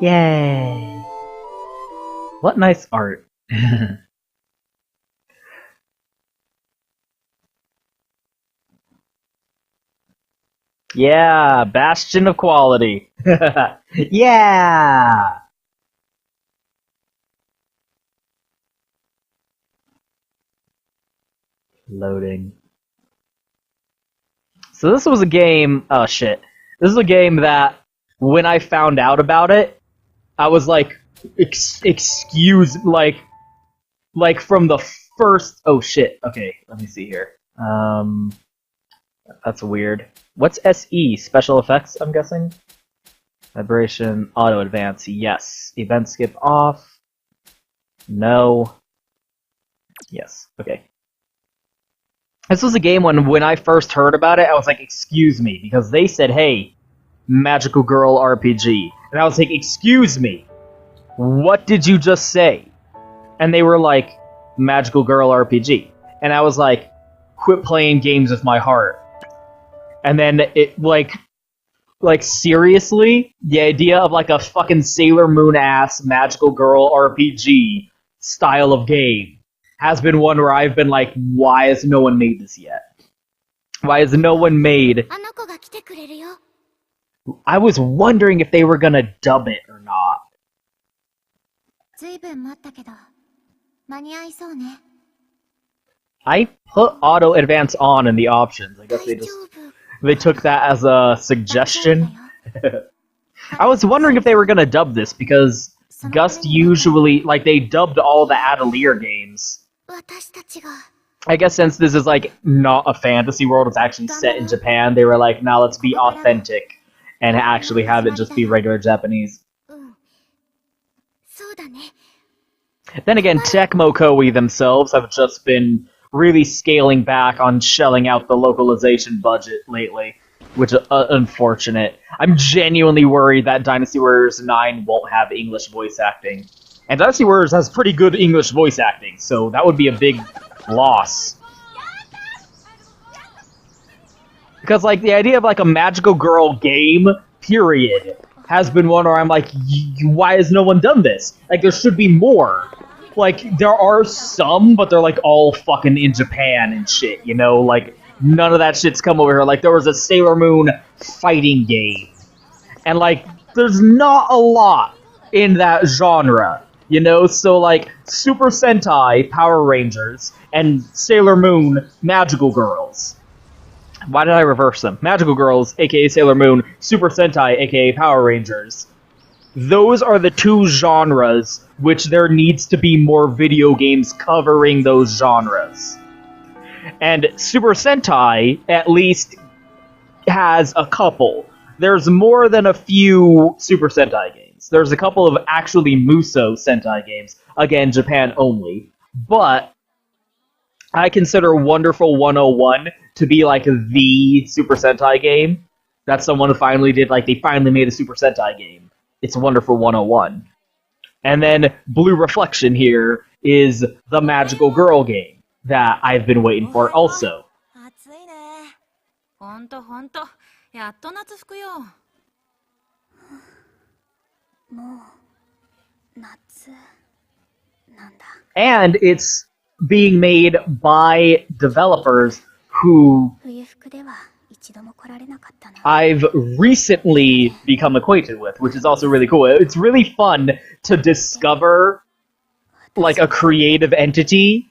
Yay! What nice art. Yeah, bastion of quality. Yeah! Loading. So this was a game, oh shit. This is a game that, when I found out about it, I was like, excuse, like from the first, oh shit, okay, let me see here. That's weird. What's SE? Special effects, I'm guessing? Vibration, auto advance, yes. Event skip off. No. Yes, okay. This was a game when I first heard about it, I was like, excuse me, because they said, hey, Magical Girl RPG. And I was like, excuse me, what did you just say? And they were like, Magical Girl RPG. And I was like, quit playing games with my heart. And then it, like seriously? The idea of like a fucking Sailor Moon-ass Magical Girl RPG style of game has been one where I've been like, why has no one made this yet? Why has no one made... I was wondering if they were gonna dub it or not. I put auto advance on in the options. I guess they took that as a suggestion. I was wondering if they were gonna dub this because Gust usually, like, they dubbed all the Atelier games. I guess since this is like not a fantasy world, it's actually set in Japan, they were like, now let's be authentic and actually have it just be regular Japanese. Then again, Tecmo Koei themselves have just been really scaling back on shelling out the localization budget lately, which is unfortunate. I'm genuinely worried that Dynasty Warriors 9 won't have English voice acting. And Dynasty Warriors has pretty good English voice acting, so that would be a big loss. Because, like, the idea of, like, a Magical Girl game, period, has been one where I'm like, why has no one done this? Like, there should be more. Like, there are some, but they're, like, all fucking in Japan and shit, you know? Like, none of that shit's come over here. Like, there was a Sailor Moon fighting game. And, like, there's not a lot in that genre, you know? So, like, Super Sentai, Power Rangers, and Sailor Moon, Magical Girls. Why did I reverse them? Magical Girls, aka Sailor Moon, Super Sentai, aka Power Rangers. Those are the two genres which there needs to be more video games covering those genres. And Super Sentai, at least, has a couple. There's more than a few Super Sentai games. There's a couple of actually musou Sentai games. Again, Japan only. But I consider Wonderful 101 to be like the Super Sentai game. That someone finally did, like, they finally made a Super Sentai game. It's Wonderful 101. And then Blue Reflection here is the Magical Girl game that I've been waiting for also. And it's being made by developers who I've recently become acquainted with, which is also really cool. It's really fun to discover, like, a creative entity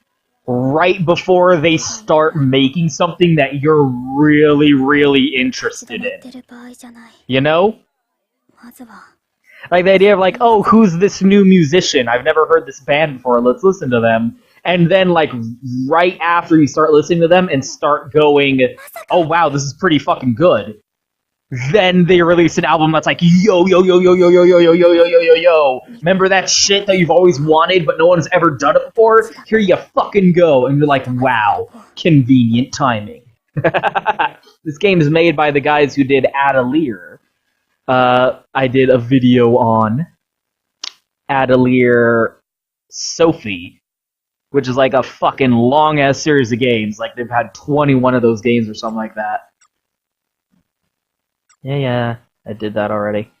right before they start making something that you're really, really interested in. You know? Like, the idea of, like, oh, who's this new musician? I've never heard this band before, let's listen to them. And then, like, right after you start listening to them and start going, oh wow, this is pretty fucking good, then they release an album that's like, yo, yo, yo, yo, yo, yo, yo, yo, yo, yo, yo, yo, yo. Remember that shit that you've always wanted, but no one's ever done it before? Here you fucking go. And you're like, wow, convenient timing. This game is made by the guys who did Atelier. I did a video on Atelier Sophie, which is like a fucking long-ass series of games. Like, they've had 21 of those games or something like that. Yeah, I did that already.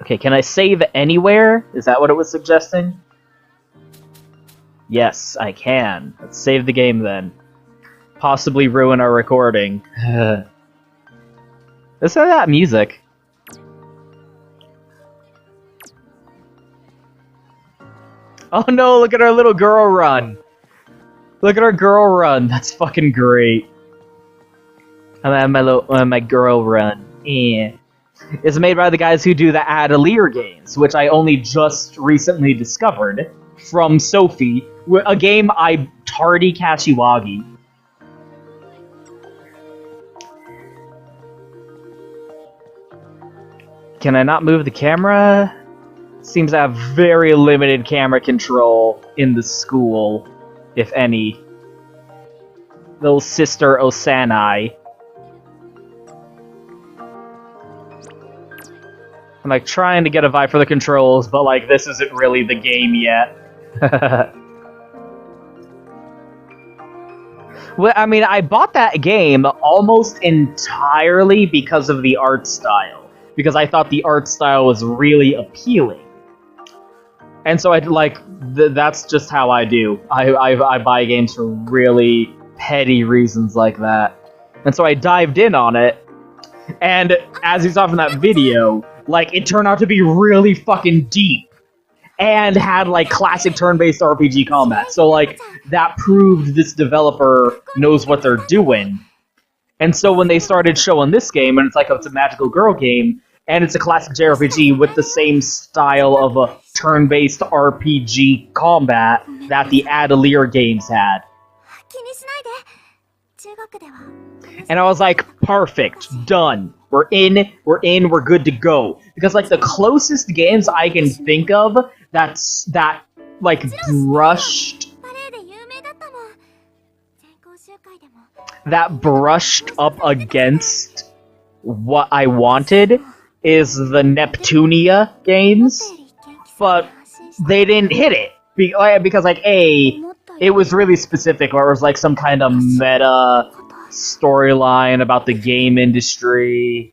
Okay, can I save anywhere? Is that what it was suggesting? Yes, I can. Let's save the game then. Possibly ruin our recording. Listen to that music. Oh no, look at our little girl run. Look at our girl run. That's fucking great. I'm at my girl run. Yeah. It's made by the guys who do the Atelier games, which I only just recently discovered from Sophie. A game I tardy Kashiwagi. Can I not move the camera? Seems to have very limited camera control in the school, if any. Little sister Osanai. I'm like trying to get a vibe for the controls, but like this isn't really the game yet. Well, I mean, I bought that game almost entirely because of the art style. Because I thought the art style was really appealing. And so that's just how I do. I buy games for really petty reasons like that. And so I dived in on it, and as you saw from that video, like, it turned out to be really fucking deep, and had, like, classic turn-based RPG combat. So, like, that proved this developer knows what they're doing. And so when they started showing this game, and it's a magical girl game, and it's a classic JRPG with the same style of a turn-based RPG combat that the Atelier games had. And I was like, perfect, done. We're in, we're good to go. Because, like, the closest games I can think of that, like, brushed up against what I wanted is the Neptunia games, but they didn't hit it. Because, like, it was really specific, or it was, like, some kind of meta storyline about the game industry.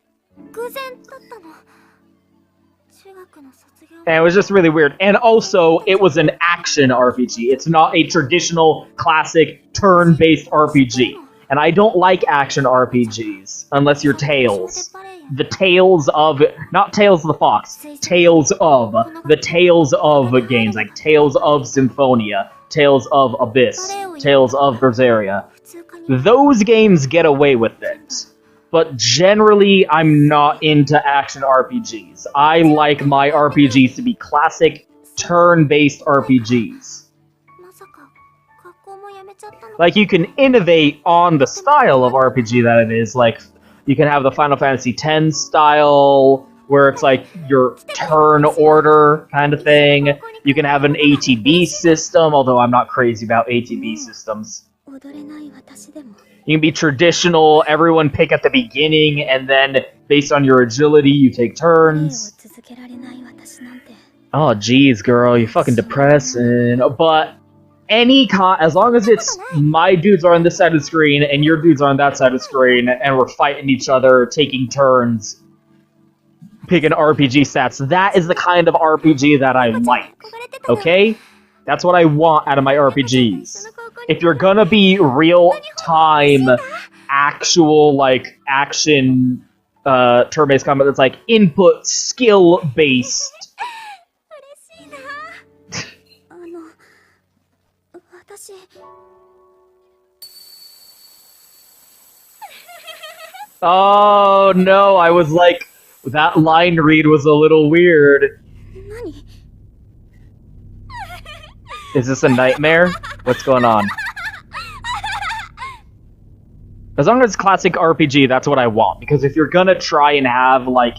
And it was just really weird. And also, it was an action RPG. It's not a traditional, classic, turn-based RPG. And I don't like action RPGs, unless you're Tales. The Tales of... Not Tales of the Fox. Tales of. The Tales of games. Like Tales of Symphonia. Tales of Abyss. Tales of Berseria. Those games get away with it. But generally, I'm not into action RPGs. I like my RPGs to be classic, turn-based RPGs. Like, you can innovate on the style of RPG that it is. Like, you can have the Final Fantasy X style, where it's like your turn order kind of thing. You can have an ATB system, although I'm not crazy about ATB systems. You can be traditional, everyone pick at the beginning, and then, based on your agility, you take turns. Oh, geez, girl, you're fucking depressing. But as long as it's my dudes are on this side of the screen, and your dudes are on that side of the screen, and we're fighting each other, taking turns, picking RPG stats, that is the kind of RPG that I like. Okay? That's what I want out of my RPGs. If you're gonna be real-time, actual, like, action, turn-based combat that's, like, input, skill-based... Oh, no, I was like... That line read was a little weird. Is this a nightmare? What's going on? As long as it's classic RPG, that's what I want. Because if you're gonna try and have, like,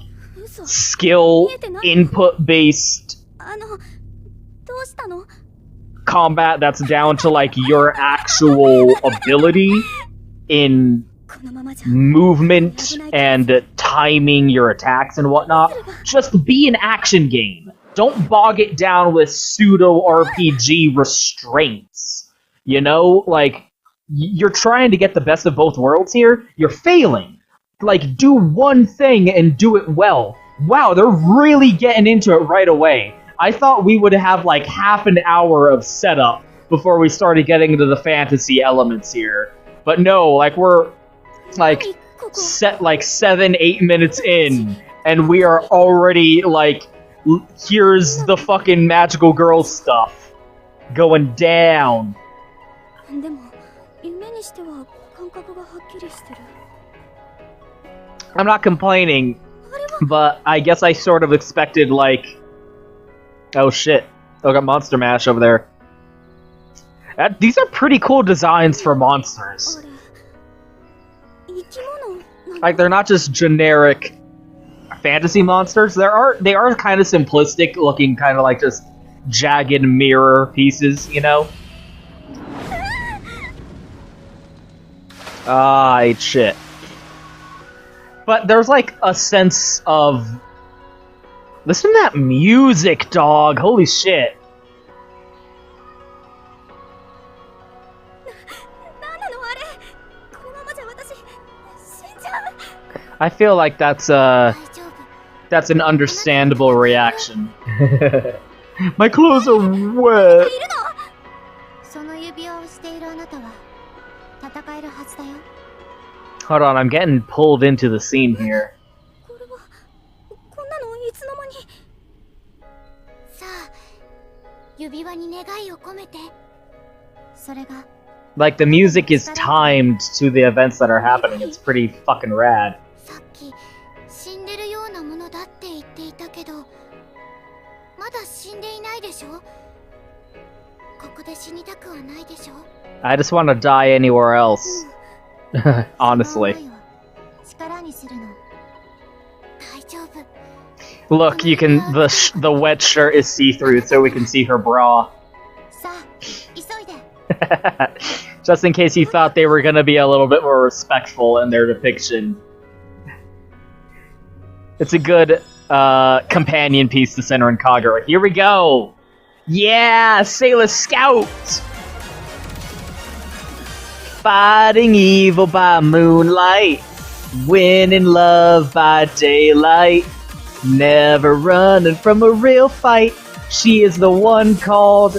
skill, input-based combat that's down to, like, your actual ability in movement and timing your attacks and whatnot, just be an action game. Don't bog it down with pseudo-RPG restraints. You know? Like, you're trying to get the best of both worlds here. You're failing. Like, do one thing and do it well. Wow, they're really getting into it right away. I thought we would have like half an hour of setup before we started getting into the fantasy elements here. But no, like we're like set like 7-8 minutes in, and we are already like, here's the fucking magical girl stuff going down. I'm not complaining, but I guess I sort of expected like, oh shit, I got Monster Mash over there. These are pretty cool designs for monsters. Like, they're not just generic fantasy monsters. They are kind of simplistic looking, kind of like just jagged mirror pieces, you know? Ah, I ate shit. But there's like a sense of... Listen to that music, dog! Holy shit! I feel like that's an understandable reaction. My clothes are wet! Hold on, I'm getting pulled into the scene here. Like, the music is timed to the events that are happening. It's pretty fucking rad. I just want to die anywhere else. Honestly. Look, you can. The wet shirt is see-through, so we can see her bra. Just in case you thought they were gonna be a little bit more respectful in their depiction. It's a good companion piece to Senran and Kagura. Here we go! Yeah! Sailor Scout! Fighting evil by moonlight, winning love by daylight, never running from a real fight. She is the one called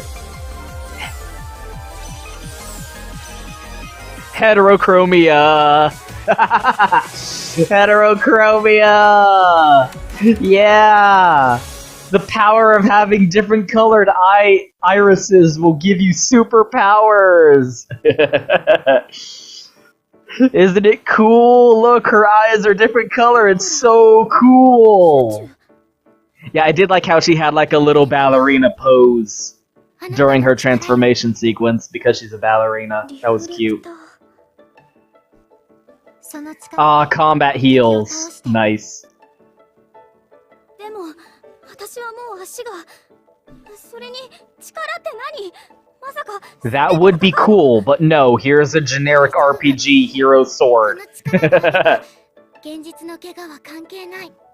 Heterochromia. Heterochromia. Yeah. The power of having different colored irises will give you superpowers. Isn't it cool? Look, her eyes are different color. It's so cool. Yeah, I did like how she had like a little ballerina pose during her transformation sequence because she's a ballerina. That was cute. Ah, combat heals. Nice. That would be cool, but no, here's a generic RPG hero sword.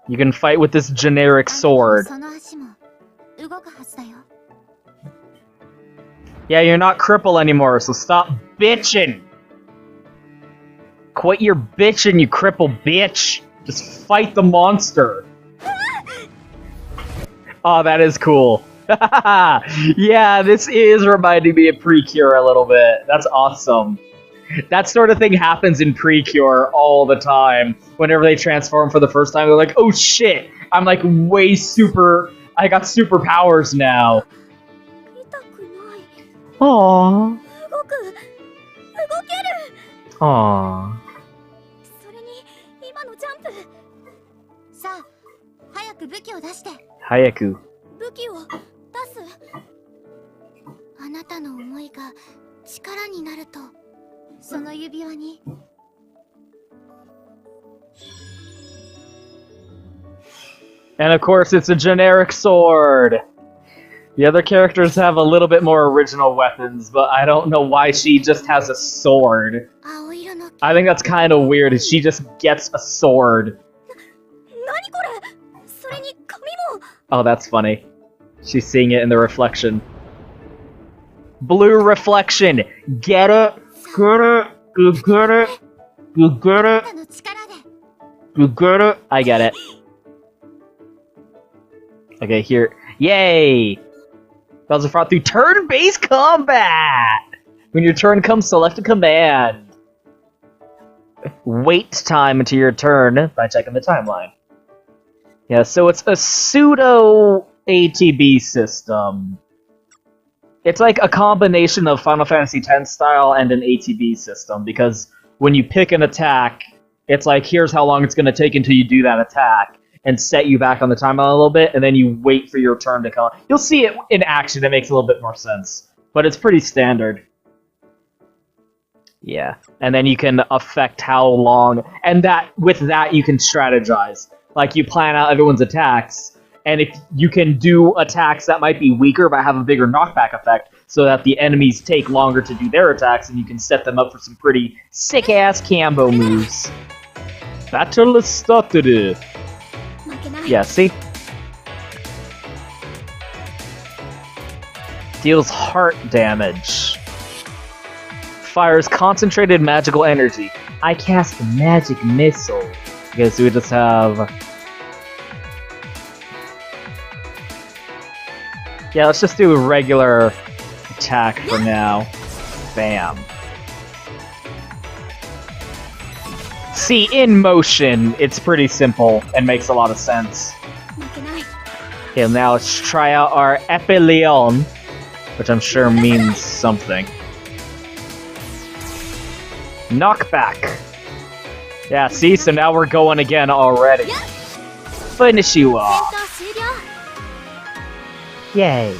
You can fight with this generic sword. Yeah, you're not crippled anymore, so stop bitching! Quit your bitching, you crippled bitch! Just fight the monster! Oh, that is cool. Yeah, this is reminding me of PreCure a little bit. That's awesome. That sort of thing happens in PreCure all the time. Whenever they transform for the first time, they're like, oh shit, I'm like way super... I got superpowers now. Aww. Aww. Hayaku. And of course, it's a generic sword. The other characters have a little bit more original weapons, but I don't know why she just has a sword. I think that's kind of weird. She just gets a sword. Oh, that's funny. She's seeing it in the reflection. Blue reflection! Get it? Get it? You get it? You get it? You get it? I get it. Okay, here. Yay! Battles are fought through turn-based combat! When your turn comes, select a command. Wait time until your turn by checking the timeline. Yeah, so it's a pseudo ATB system. It's like a combination of Final Fantasy X style and an ATB system, because when you pick an attack, it's like, here's how long it's going to take until you do that attack, and set you back on the timeline a little bit, and then you wait for your turn to come. You'll see it in action, it makes a little bit more sense. But it's pretty standard. Yeah. And then you can affect how long, and with that you can strategize. Like, you plan out everyone's attacks, and if you can do attacks that might be weaker but have a bigger knockback effect, so that the enemies take longer to do their attacks, and you can set them up for some pretty sick-ass combo moves. Battle started. Yeah, see? Deals heart damage. Fires concentrated magical energy. I cast a magic missile. Okay, so we just have... Yeah, let's just do a regular attack for now. Bam. See, in motion, it's pretty simple and makes a lot of sense. Okay, now let's try out our Epilion, which I'm sure means something. Knockback. Yeah, see, so now we're going again already. Finish you off. Yay.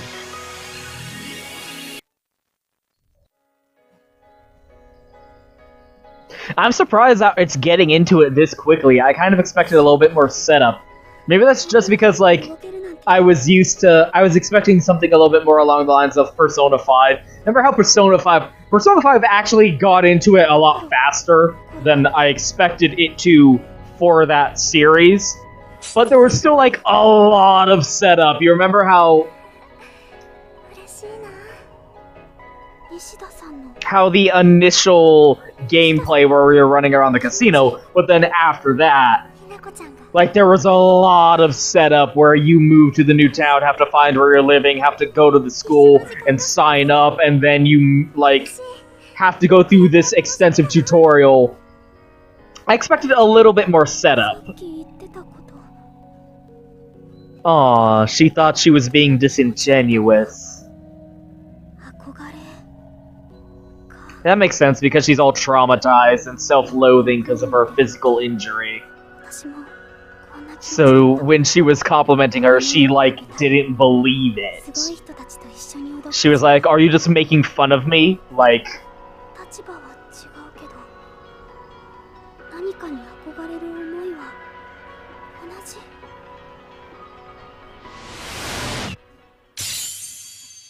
I'm surprised that it's getting into it this quickly. I kind of expected a little bit more setup. Maybe that's just because, like, I was expecting something a little bit more along the lines of Persona 5. Remember how Persona 5 actually got into it a lot faster than I expected it to for that series? But there was still, like, a lot of setup. You remember how the initial gameplay where we were running around the casino, but then after that, like, there was a lot of setup where you move to the new town, have to find where you're living, have to go to the school and sign up, and then you, like, have to go through this extensive tutorial. I expected a little bit more setup. Aw, she thought she was being disingenuous. That makes sense, because she's all traumatized and self-loathing because of her physical injury. So when she was complimenting her, she, like, didn't believe it. She was like, are you just making fun of me? Like...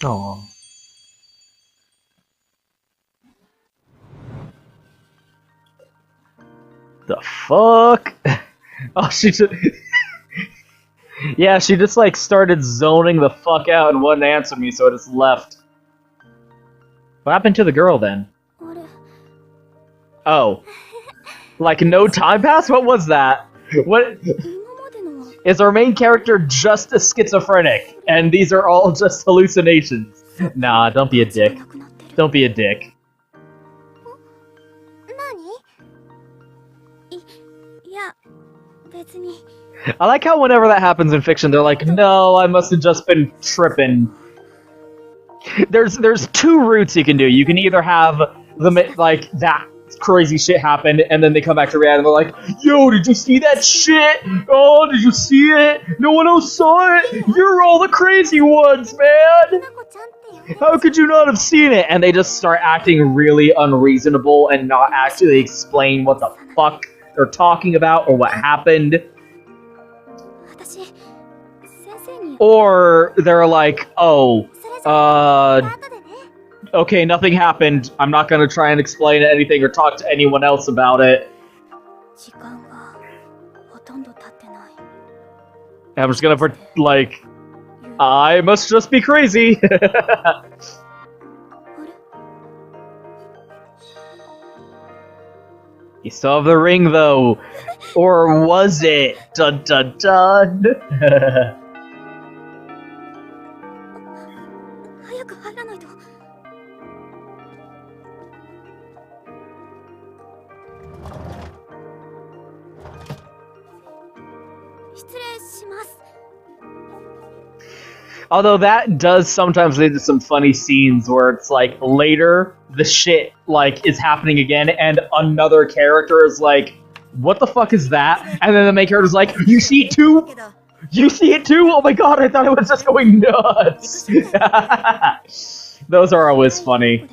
Aww. The fuck? Oh, she just... Yeah, she just, like, started zoning the fuck out and wouldn't answer me, so I just left. What happened to the girl, then? Oh. Like, no time passed? What was that? What... Is our main character just a schizophrenic, and these are all just hallucinations? Nah, don't be a dick. Don't be a dick. I like how whenever that happens in fiction, they're like, no, I must have just been tripping. There's two routes you can do. You can either have the, like, that crazy shit happen, and then they come back to reality and they're like, yo, did you see that shit? Oh, did you see it? No one else saw it? You're all the crazy ones, man! How could you not have seen it? And they just start acting really unreasonable and not actually explain what the fuck they're talking about or what happened. Or they're like, oh, okay, nothing happened. I'm not gonna try and explain anything or talk to anyone else about it. I'm just gonna like, I must just be crazy. You still have the ring, though. Or was it? Dun dun dun. Although that does sometimes lead to some funny scenes where it's like later the shit like is happening again and another character is like, what the fuck is that? And then the main character's like, you see it too? You see it too? Oh my god, I thought it was just going nuts! Those are always funny.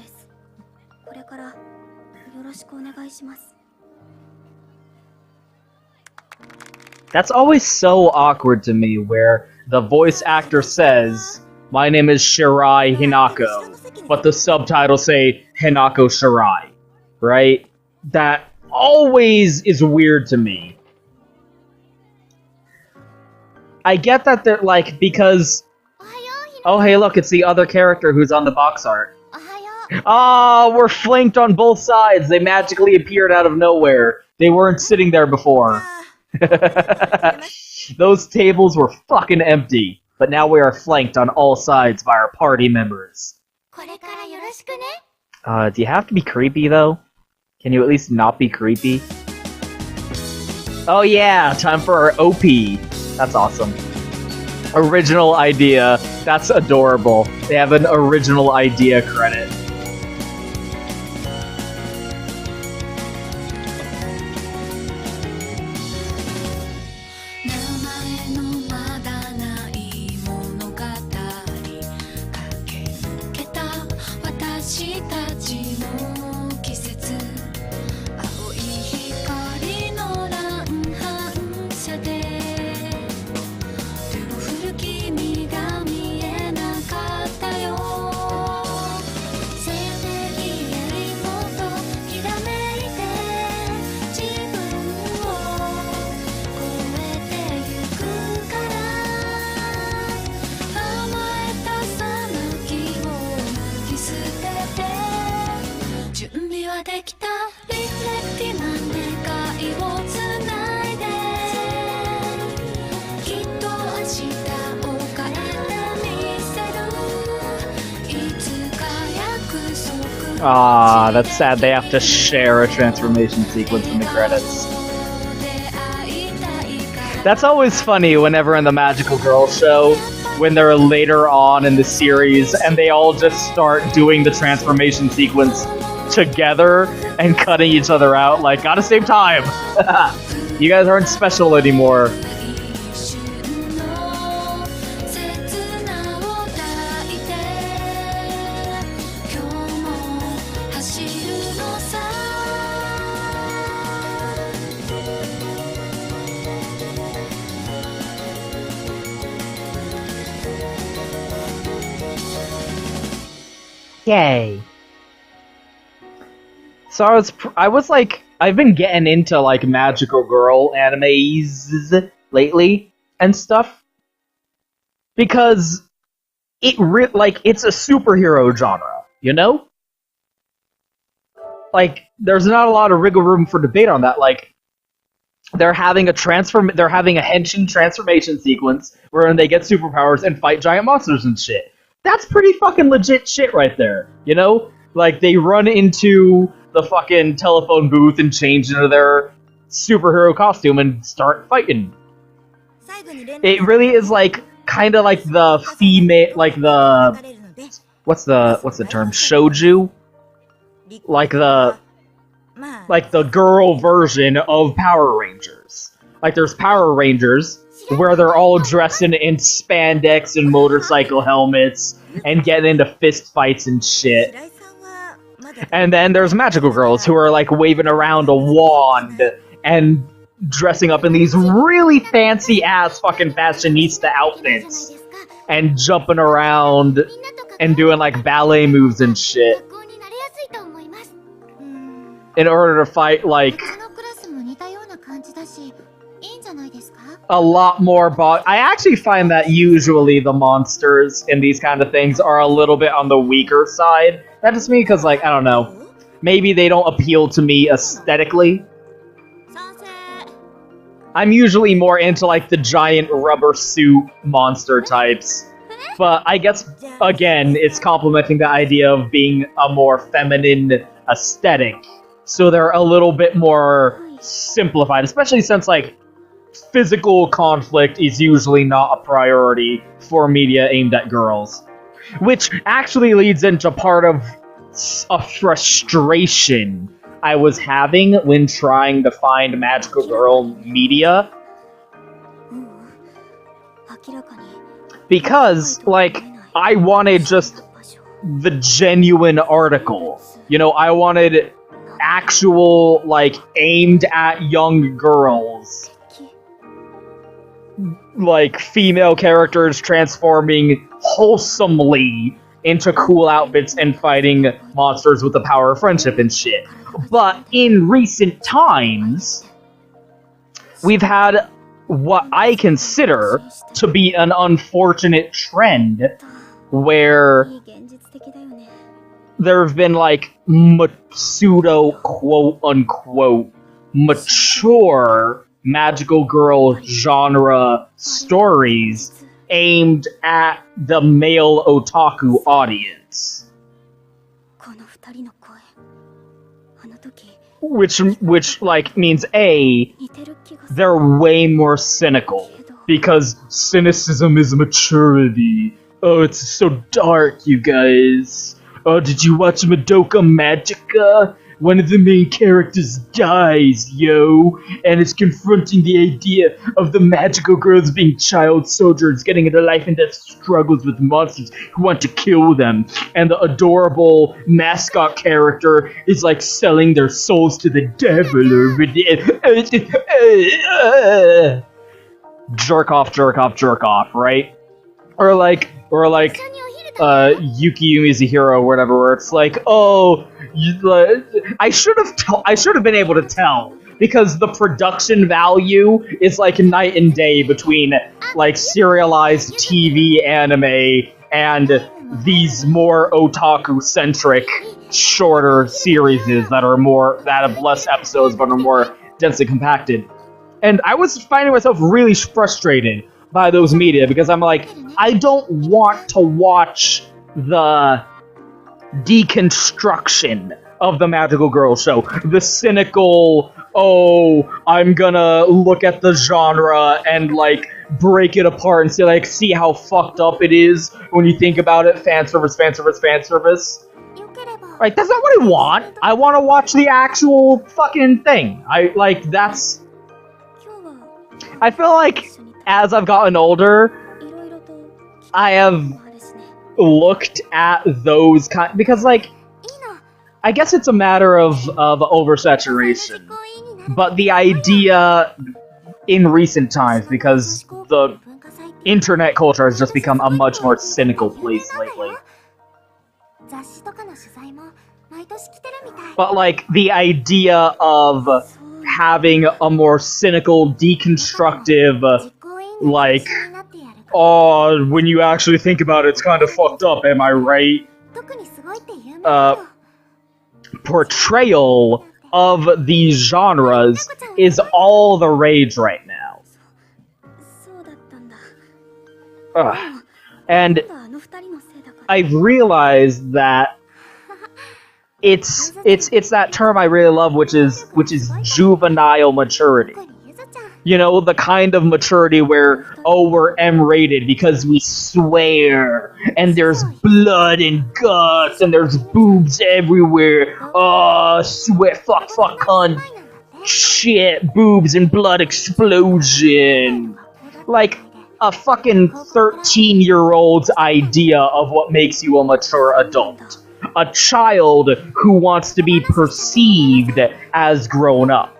That's always so awkward to me, where the voice actor says, my name is Shirai Hinako, but the subtitles say Hinako Shirai, right? That always is weird to me. I get that they're like, because... Oh hey look, it's the other character who's on the box art. Oh, we're flanked on both sides! They magically appeared out of nowhere. They weren't sitting there before. Those tables were fucking empty, but now we are flanked on all sides by our party members. Do you have to be creepy, though? Can you at least not be creepy? Oh yeah, time for our OP. That's awesome. Original idea. That's adorable. They have an original idea credit. Ah, that's sad. They have to share a transformation sequence in the credits. That's always funny whenever in the Magical Girl show, when they're later on in the series, and they all just start doing the transformation sequence together and cutting each other out, like, gotta save time! You guys aren't special anymore. Yay. So I was like, I've been getting into like Magical Girl animes lately and stuff because it's a superhero genre, you know? Like, there's not a lot of wiggle room for debate on that. Like, they're having a henshin transformation sequence wherein they get superpowers and fight giant monsters and shit. That's pretty fucking legit shit right there, you know? Like, they run into the fucking telephone booth and change into their superhero costume and start fighting. It really is like, kind of like the female, like the, what's the term, shouju? Like the girl version of Power Rangers. Like, there's Power Rangers, where they're all dressed in spandex and motorcycle helmets and getting into fist fights and shit. And then there's Magical Girls, who are like waving around a wand and dressing up in these really fancy ass fucking fashionista outfits and jumping around and doing like ballet moves and shit in order to fight like a lot more I actually find that usually the monsters in these kind of things are a little bit on the weaker side. That's just me because, like, I don't know. Maybe they don't appeal to me aesthetically. I'm usually more into, like, the giant rubber suit monster types. But I guess, again, it's complementing the idea of being a more feminine aesthetic. So they're a little bit more simplified, especially since, like, physical conflict is usually not a priority for media aimed at girls. Which actually leads into part of a frustration I was having when trying to find magical girl media. Because, like, I wanted just the genuine article. You know, I wanted actual, like, aimed at young girls. Like, female characters transforming wholesomely into cool outfits and fighting monsters with the power of friendship and shit. But in recent times, we've had what I consider to be an unfortunate trend where there have been, like, pseudo, quote-unquote, mature magical girl genre stories aimed at the male otaku audience. Which like, means A, they're way more cynical, because cynicism is maturity. Oh, it's so dark, you guys. Oh, did you watch Madoka Magica? One of the main characters dies, yo, and it's confronting the idea of the magical girls being child soldiers, getting into life and death struggles with monsters who want to kill them, and the adorable mascot character is like selling their souls to the devil over there. Jerk off, right? Or like Yuki Yumi's a hero or whatever, where it's like, oh, I should have been able to tell, because the production value is like night and day between like serialized TV anime and these more otaku-centric shorter series that have less episodes but are more densely compacted. And I was finding myself really frustrated by those media, because I'm like, I don't want to watch the deconstruction of the magical girl show. The cynical, oh, I'm gonna look at the genre and, like, break it apart and say, like, see how fucked up it is when you think about it. Fan service. Like, that's not what I want. I want to watch the actual fucking thing. I feel like as I've gotten older, I have looked at those because, like, I guess it's a matter of oversaturation, but the idea in recent times, because the internet culture has just become a much more cynical place lately. But, like, the idea of having a more cynical, deconstructive, like, oh, when you actually think about it, it's kind of fucked up, am I right? Portrayal of these genres is all the rage right now. And I've realized that it's that term I really love, which is juvenile maturity. You know, the kind of maturity where, oh, we're M-rated because we swear, and there's blood and guts, and there's boobs everywhere. Oh, swear, fuck, cunt. Shit, boobs and blood explosion. Like a fucking 13-year-old's idea of what makes you a mature adult. A child who wants to be perceived as grown up.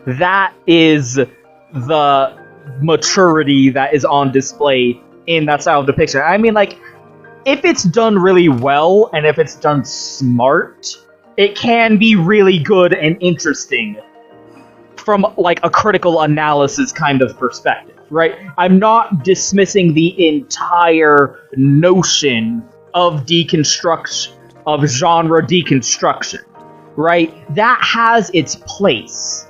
That is the maturity that is on display in that style of depiction. I mean, like, if it's done really well, and if it's done smart, it can be really good and interesting from, like, a critical analysis kind of perspective, right? I'm not dismissing the entire notion of deconstruction, of genre deconstruction, right? That has its place.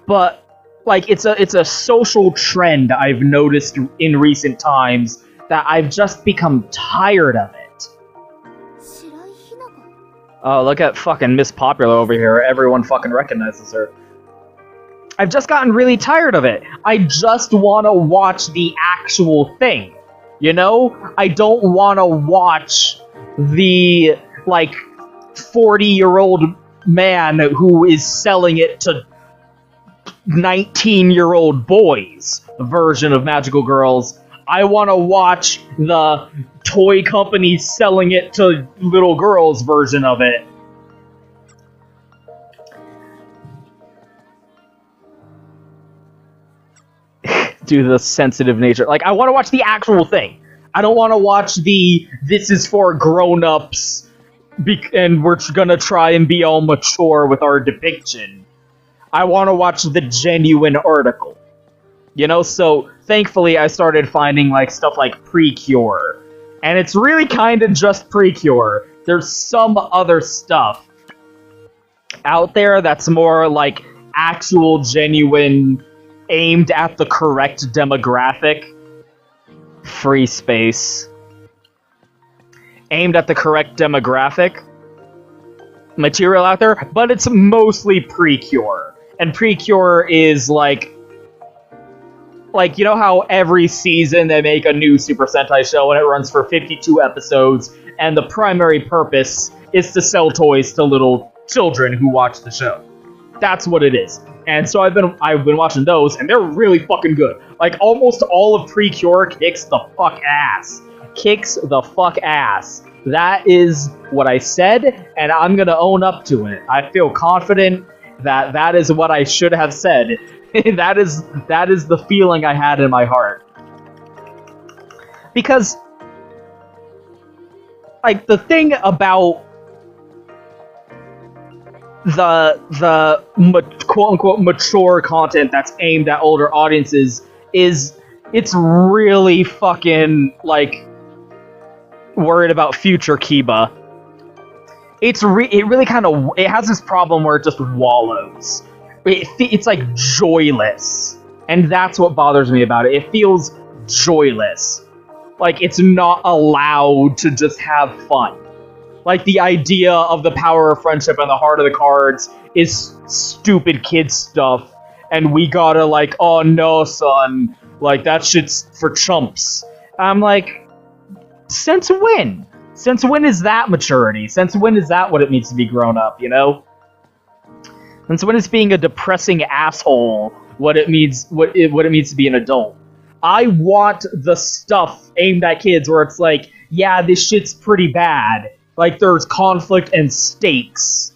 But, like, it's a social trend I've noticed in recent times that I've just become tired of it. Oh, look at fucking Miss Popular over here. Everyone fucking recognizes her. I've just gotten really tired of it. I just want to watch the actual thing. You know? I don't want to watch the, like, 40-year-old man who is selling it to 19-year-old boys version of Magical Girls. I want to watch the toy company selling it to little girls version of it. Due to the sensitive nature. Like, I want to watch the actual thing. I don't want to watch the, this is for grown-ups, and we're gonna try and be all mature with our depiction. I want to watch the genuine article. You know, so thankfully I started finding like stuff like PreCure. And it's really kind of just PreCure. There's some other stuff out there that's more like actual, genuine, aimed at the correct demographic. Free space. Aimed at the correct demographic material out there, but it's mostly PreCure. And PreCure is like, you know how every season they make a new Super Sentai show and it runs for 52 episodes, and the primary purpose is to sell toys to little children who watch the show. That's what it is. And so I've been watching those, and they're really fucking good. Like, almost all of PreCure kicks the fuck ass. Kicks the fuck ass. That is what I said, and I'm gonna own up to it. I feel confident that that is what I should have said. that is the feeling I had in my heart. Because, like, the thing about the quote-unquote mature content that's aimed at older audiences is it's really fucking, like, worried about future Kiba. It really kind of, it has this problem where it just wallows. It's like joyless. And that's what bothers me about it. It feels joyless. Like it's not allowed to just have fun. Like the idea of the power of friendship and the heart of the cards is stupid kid stuff. And we gotta like, oh no son, like that shit's for chumps. I'm like, since when? Since when is that maturity? Since when is that what it means to be grown up, you know? Since when is being a depressing asshole what it means to be an adult? I want the stuff aimed at kids where it's like, yeah, this shit's pretty bad. Like, there's conflict and stakes.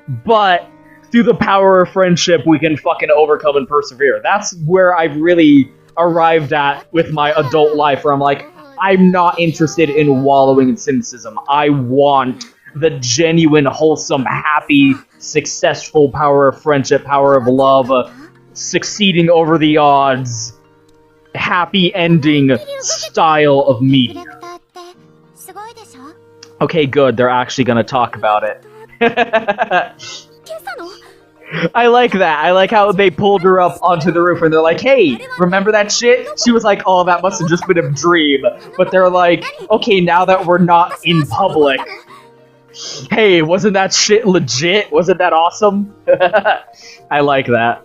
But through the power of friendship, we can fucking overcome and persevere. That's where I've really arrived at with my adult life, where I'm like, I'm not interested in wallowing in cynicism. I want the genuine, wholesome, happy, successful power of friendship, power of love, succeeding over the odds, happy ending style of media. Okay, good. They're actually gonna talk about it. I like that. I like how they pulled her up onto the roof and they're like, hey, remember that shit? She was like, oh, that must have just been a dream. But they're like, okay, now that we're not in public, hey, wasn't that shit legit? Wasn't that awesome? I like that.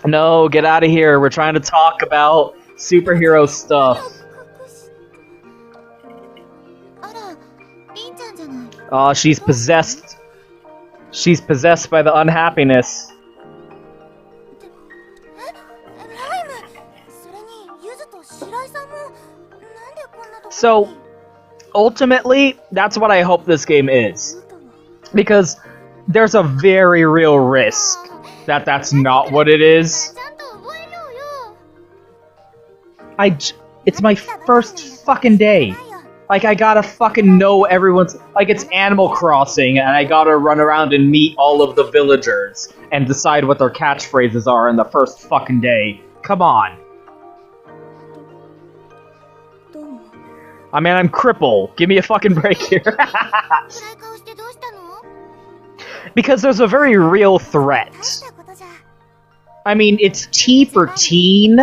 No, get out of here. We're trying to talk about superhero stuff. Oh, she's possessed. She's possessed by the unhappiness. So, ultimately, that's what I hope this game is. Because there's a very real risk that that's not what it is. It's my first fucking day. Like, I gotta fucking know everyone's... Like, it's Animal Crossing, and I gotta run around and meet all of the villagers and decide what their catchphrases are in the first fucking day. Come on. I mean, I'm crippled. Give me a fucking break here. Because there's a very real threat. I mean, it's T for teen,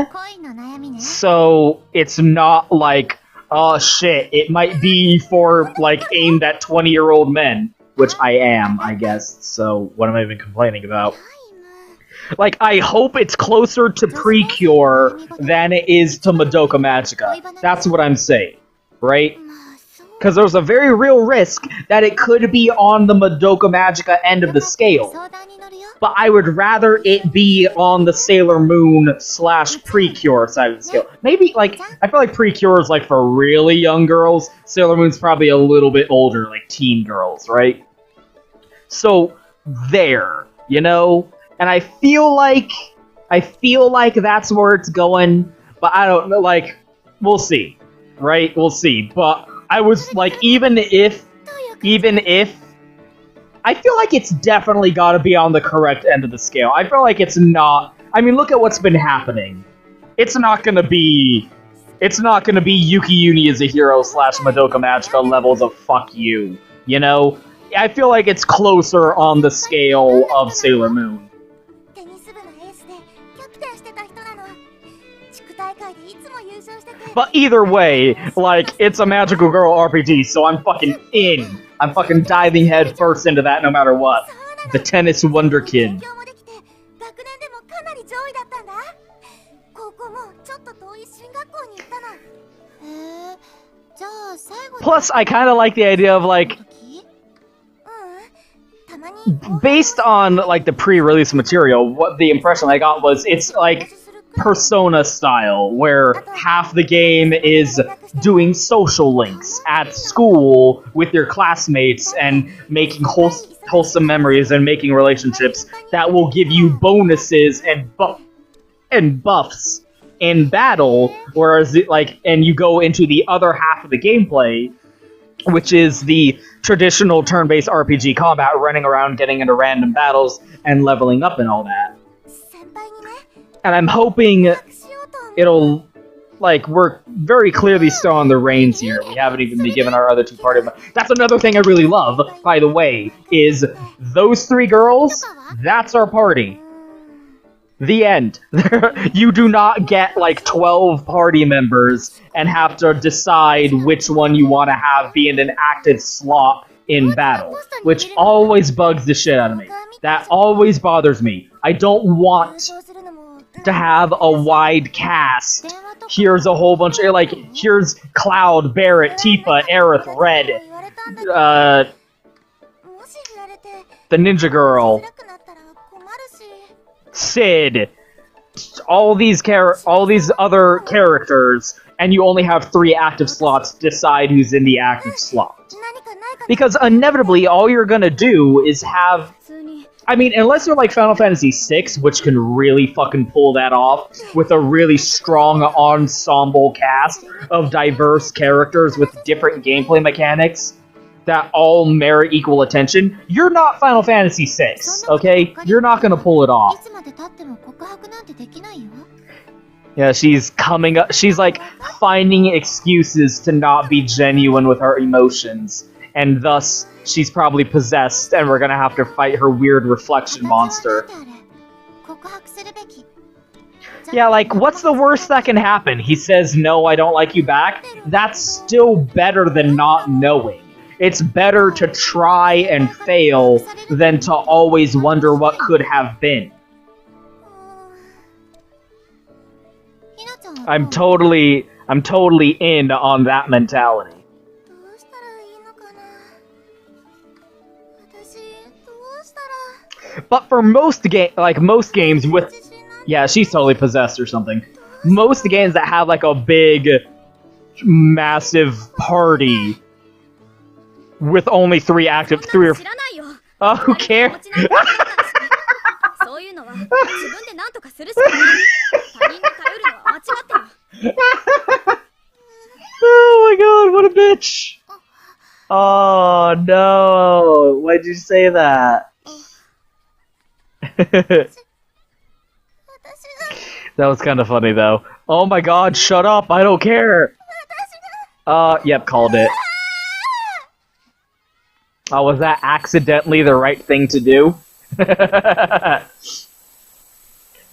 so it's not like... Oh shit, it might be for, like, aimed at 20-year-old men. which I am, I guess, so what am I even complaining about? Like, I hope it's closer to PreCure than it is to Madoka Magica. That's what I'm saying, right? Because there's a very real risk that it could be on the Madoka Magica end of the scale. But I would rather it be on the Sailor Moon / PreCure side of the scale. Maybe, like, I feel like PreCure is, like, for really young girls. Sailor Moon's probably a little bit older, like, teen girls, right? So, there, you know? And I feel like that's where it's going, but I don't know, like, we'll see, right? We'll see. But I was, like, even if, I feel like it's definitely gotta be on the correct end of the scale. I feel like it's not, I mean, look at what's been happening. It's not gonna be Yuki Uni is a hero / Madoka Magica levels of fuck you, you know? I feel like it's closer on the scale of Sailor Moon. But either way, like, it's a magical girl RPG, so I'm fucking in. I'm fucking diving head first into that no matter what. The tennis wonderkin. Plus, I kind of like the idea of, like, based on, like, the pre-release material, what the impression I got was it's, like, Persona style, where half the game is doing social links at school with your classmates and making wholesome memories and making relationships that will give you bonuses and buffs in battle, whereas and you go into the other half of the gameplay, which is the traditional turn-based RPG combat, running around, getting into random battles, and leveling up and all that. And I'm hoping it'll, like, we're very clearly still on the reins here. We haven't even been given our other two party members. That's another thing I really love, by the way, is those 3 girls, that's our party. The end. You do not get, like, 12 party members and have to decide which one you want to have be in an active slot in battle, which always bugs the shit out of me. That always bothers me. I don't want to have a wide cast. Here's a whole bunch of, like, here's Cloud, Barrett, Tifa, Aerith, Red, the Ninja Girl, Sid, all these other characters, and you only have 3 active slots. Decide who's in the active slot. Because inevitably, all you're gonna do is have, I mean, unless you're like Final Fantasy VI, which can really fucking pull that off with a really strong ensemble cast of diverse characters with different gameplay mechanics that all merit equal attention, you're not Final Fantasy VI, okay? You're not gonna pull it off. Yeah, she's coming up, she's like finding excuses to not be genuine with her emotions, and thus she's probably possessed, and we're gonna have to fight her weird reflection monster. Yeah, like, what's the worst that can happen? He says, no, I don't like you back? That's still better than not knowing. It's better to try and fail than to always wonder what could have been. I'm totally in on that mentality. But for most games with, yeah, she's totally possessed or something. Most games that have like a big, massive party with only 3 active, 3 or. Oh, who cares? Oh my god, what a bitch! Oh no, why'd you say that? That was kind of funny though. Oh my god, shut up, I don't care! Yep, called it. Oh, was that accidentally the right thing to do?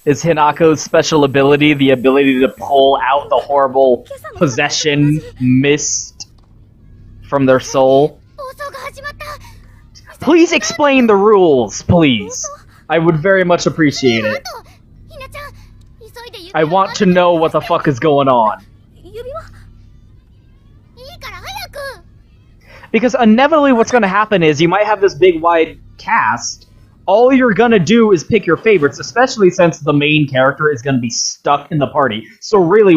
Is Hinako's special ability the ability to pull out the horrible possession mist from their soul? Please explain the rules, please. I would very much appreciate it. I want to know what the fuck is going on. Because inevitably what's going to happen is you might have this big wide cast. All you're going to do is pick your favorites, especially since the main character is going to be stuck in the party. So really,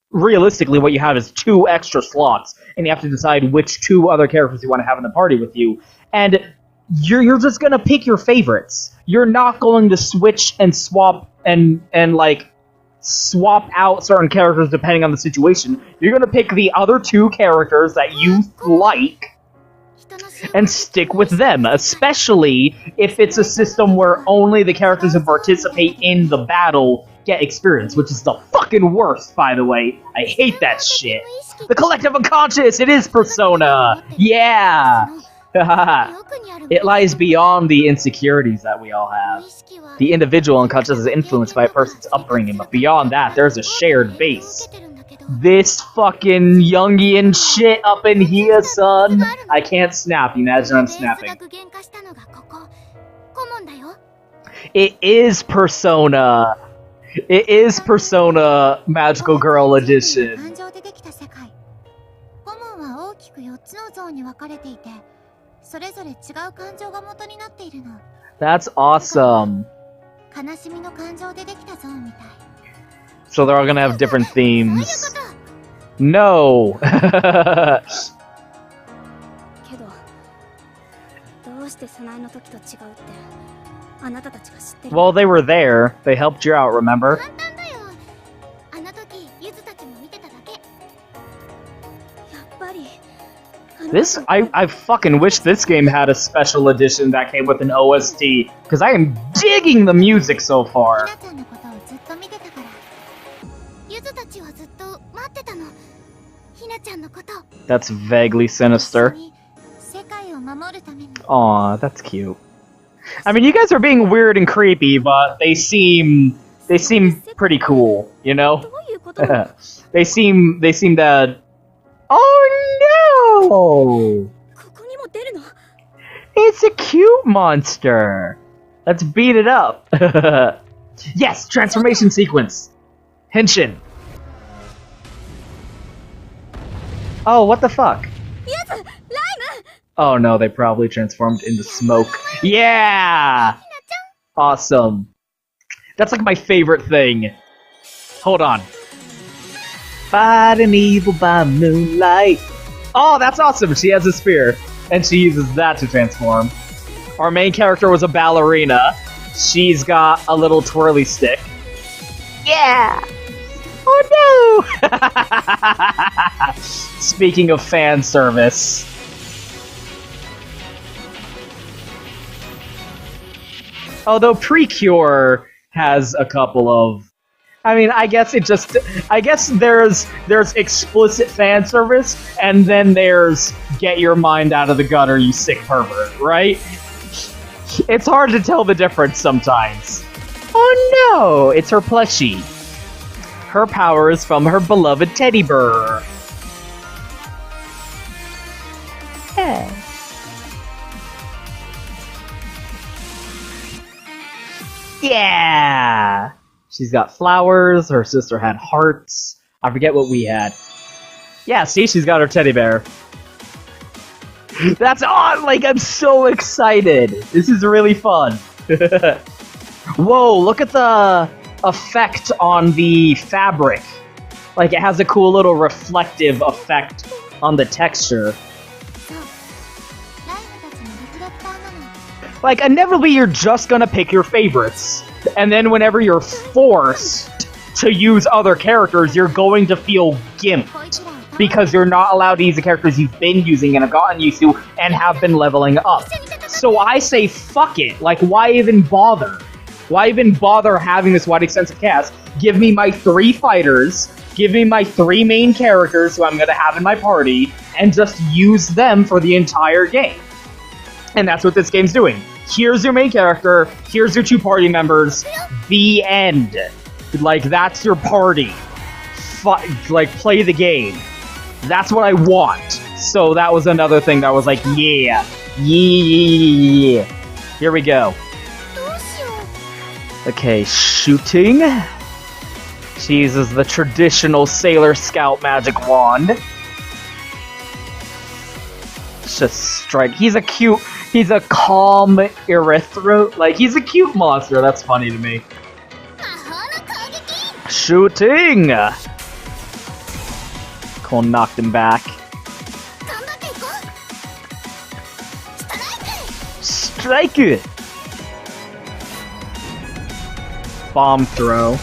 realistically, what you have is 2 extra slots, and you have to decide which 2 other characters you want to have in the party with you. And you're just going to pick your favorites. You're not going to switch and swap and like swap out certain characters depending on the situation. You're going to pick the other 2 characters that you like and stick with them, especially if it's a system where only the characters who participate in the battle get experience, which is the fucking worst, by the way. I hate that shit. The collective unconscious, it is Persona! Yeah! It lies beyond the insecurities that we all have. The individual unconscious is influenced by a person's upbringing, but beyond that, there's a shared base. This fucking Jungian shit up in here, son! I can't snap, imagine I'm snapping. It is Persona! It is Persona Magical Girl Edition. That's awesome. So they're all gonna have different themes. No! Well, they were there. They helped you out, remember? I fucking wish this game had a special edition that came with an OST, because I am digging the music so far. That's vaguely sinister. Aw, that's cute. I mean, you guys are being weird and creepy, but they seem pretty cool, you know? they seem that... Oh no! It's a cute monster! Let's beat it up! Yes! Transformation sequence! Henshin! Oh, what the fuck? Oh no, they probably transformed into smoke. Yeah! Awesome. That's like my favorite thing. Hold on. Fighting evil by moonlight. Oh, that's awesome! She has a spear, and she uses that to transform. Our main character was a ballerina. She's got a little twirly stick. Yeah! Oh no! Speaking of fan service. Although PreCure has a couple of... I mean, I guess there's explicit fan service, and then there's get your mind out of the gutter, you sick pervert, right? It's hard to tell the difference sometimes. Oh no! It's her plushie. Her power is from her beloved teddy bear. Yeah. Yeah! She's got flowers, her sister had hearts. I forget what we had. Yeah, see, she's got her teddy bear. That's on! Like, I'm so excited! This is really fun. Whoa, look at the effect on the fabric. Like, it has a cool little reflective effect on the texture. Like, inevitably you're just gonna pick your favorites. And then whenever you're forced to use other characters, you're going to feel gimped. Because you're not allowed to use the characters you've been using and have gotten used to and have been leveling up. So I say fuck it. Like, why even bother? Why even bother having this wide extensive cast? Give me my 3 fighters, give me my 3 main characters who I'm gonna have in my party, and just use them for the entire game. And that's what this game's doing. Here's your main character, here's your 2 party members, the end. Like, that's your party. Like, play the game. That's what I want. So that was another thing that was like, yeah, Yeah. Here we go. Okay, shooting. She uses the traditional Sailor Scout magic wand. It's just strike. He's a calm erythro. Like, he's a cute monster. That's funny to me. Shooting! Cole knocked him back. Strike it! Bomb throw.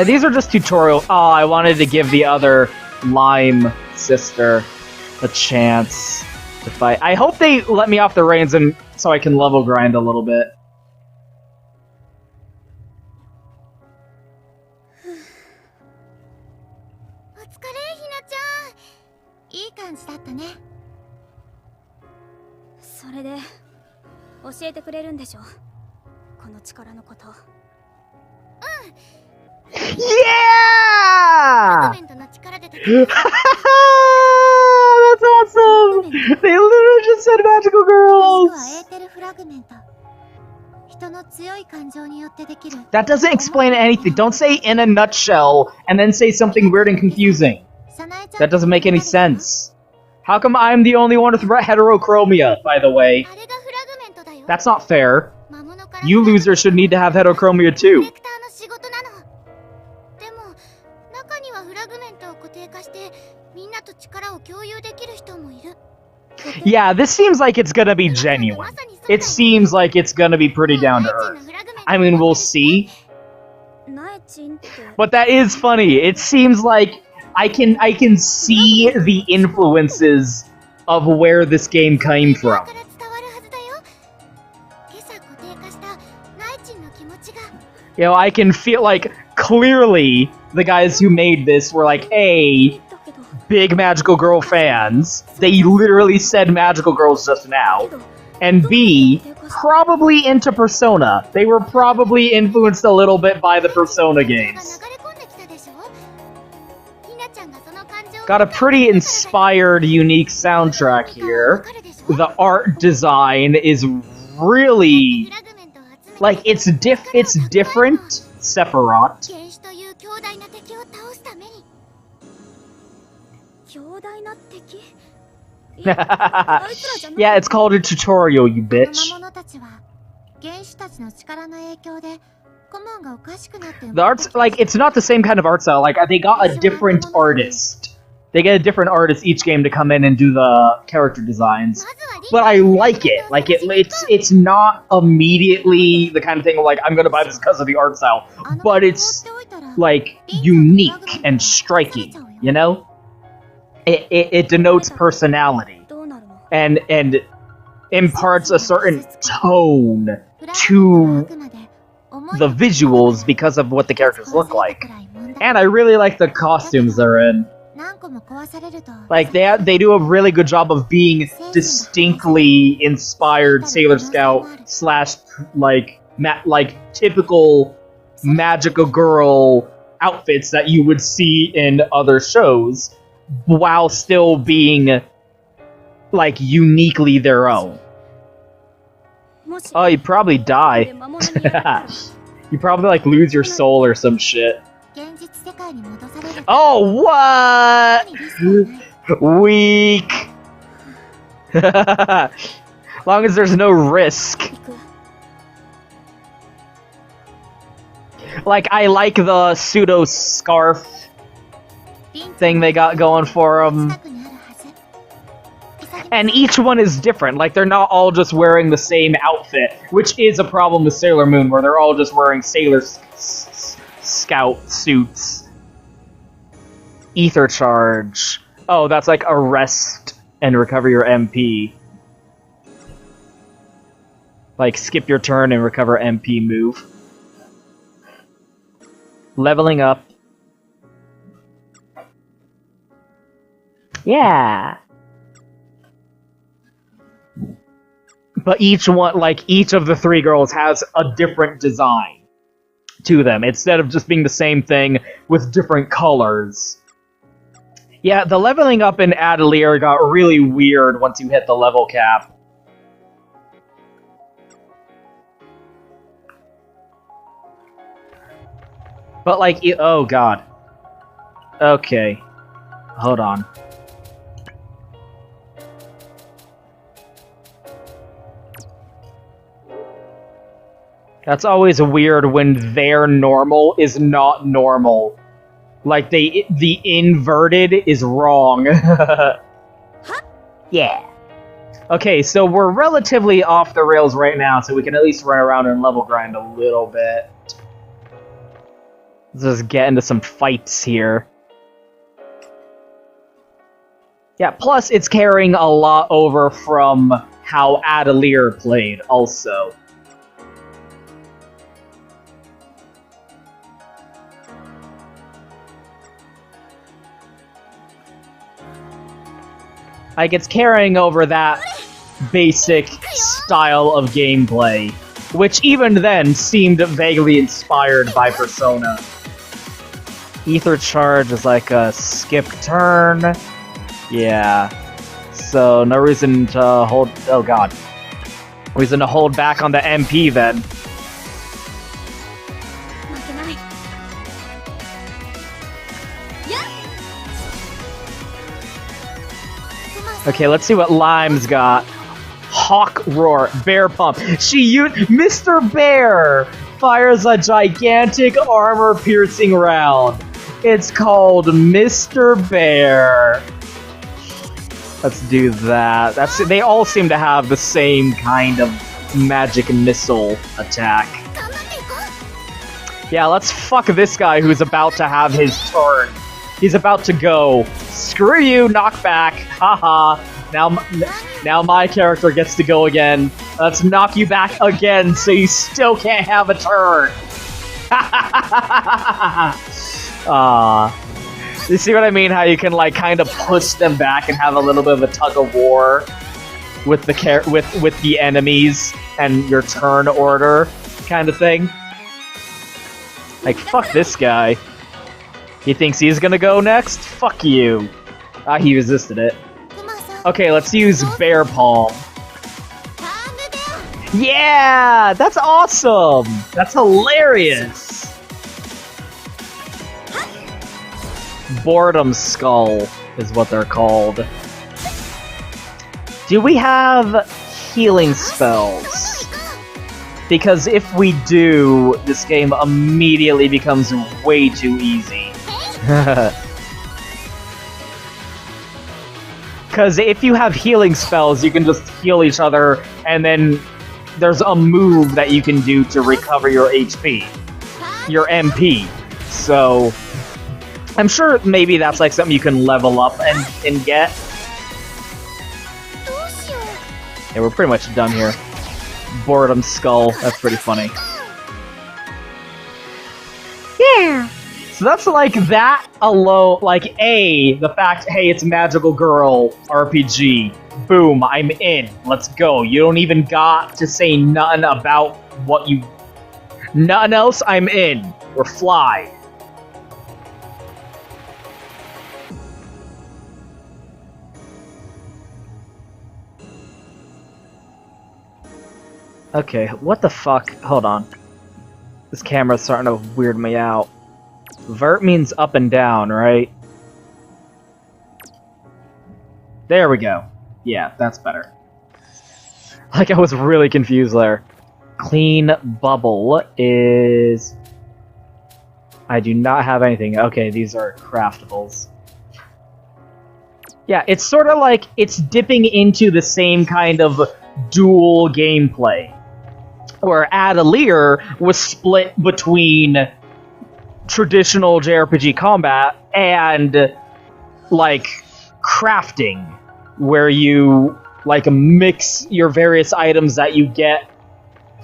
These are just tutorial. Oh, I wanted to give the other Lime sister a chance to fight. I hope they let me off the reins and so I can level grind a little bit. Yeah! That's awesome! They literally just said magical girls! That doesn't explain anything. Don't say in a nutshell and then say something weird and confusing. That doesn't make any sense. How come I'm the only one with heterochromia, by the way? That's not fair. You losers should need to have heterochromia too. Yeah, this seems like it's gonna be genuine. It seems like it's gonna be pretty down to earth. I mean, we'll see. But that is funny. It seems like I can see the influences of where this game came from. You know, I can feel like clearly the guys who made this were like, A, big Magical Girl fans. They literally said Magical Girls just now. And B, probably into Persona. They were probably influenced a little bit by the Persona games. Got a pretty inspired, unique soundtrack here. The art design is really... like, it's different, Sephiroth. Yeah, it's called a tutorial, you bitch. The art's, like, it's not the same kind of art style. Like, they got a different artist. They get a different artist each game to come in and do the character designs. But I like it. Like, it's not immediately the kind of thing like, I'm gonna buy this because of the art style. But it's, like, unique and striking, you know? It denotes personality. And imparts a certain tone to the visuals because of what the characters look like. And I really like the costumes they're in. Like, they do a really good job of being distinctly inspired Sailor Scout slash, like typical magical girl outfits that you would see in other shows, while still being, like, uniquely their own. Oh, you'd probably die. You probably, like, lose your soul or some shit. Oh, what? Weak. Long as there's no risk. Like, I like the pseudo scarf thing they got going for them. And each one is different. Like, they're not all just wearing the same outfit, which is a problem with Sailor Moon, where they're all just wearing Sailor Scout suits. Ether Charge. Oh, that's like arrest and recover your MP. Like, skip your turn and recover MP move. Leveling up. Yeah. But each one, like, each of the three girls has a different design to them, instead of just being the same thing with different colors. Yeah, the leveling up in Atelier got really weird once you hit the level cap. But like, oh god. Okay. Hold on. That's always weird when their normal is not normal. Like, the inverted is wrong. Yeah. Okay, so we're relatively off the rails right now, so we can at least run around and level grind a little bit. Let's just get into some fights here. Yeah, plus it's carrying a lot over from how Atelier played, also. Like, it's carrying over that basic style of gameplay, which even then seemed vaguely inspired by Persona. Ether Charge is like a skip turn. Yeah. So, no reason to hold... Oh god. Reason to hold back on the MP, then. Okay, let's see what Lime's got. Hawk Roar, Bear Pump. Mr. Bear fires a gigantic armor-piercing round. It's called Mr. Bear. Let's do that. They all seem to have the same kind of magic missile attack. Yeah, let's fuck this guy who's about to have his turn. He's about to go. Screw you, knockback. Haha. Now my character gets to go again. Let's knock you back again so you still can't have a turn. You see what I mean? How you can like kind of push them back and have a little bit of a tug of war with the enemies and your turn order kind of thing. Like, fuck this guy. He thinks he's gonna go next? Fuck you. Ah, he resisted it. Okay, let's use Bear Palm. Yeah! That's awesome! That's hilarious! Boredom Skull is what they're called. Do we have healing spells? Because if we do, this game immediately becomes way too easy. Because if you have healing spells, you can just heal each other, and then there's a move that you can do to recover your HP. Your MP. So, I'm sure maybe that's like something you can level up and get. Yeah, we're pretty much done here. Boredom Skull, that's pretty funny. Yeah! So that's like that alone, like the fact, hey, it's Magical Girl RPG. Boom, I'm in. Let's go. You don't even got to say nothing about what you... Nothing else, I'm in. We're fly. Okay, what the fuck? Hold on. This camera's starting to weird me out. Vert means up and down, right? There we go. Yeah, that's better. Like, I was really confused there. Clean Bubble is... I do not have anything. Okay, these are craftables. Yeah, it's sort of like it's dipping into the same kind of dual gameplay. Where Atelier was split between traditional JRPG combat and like crafting, where you like mix your various items that you get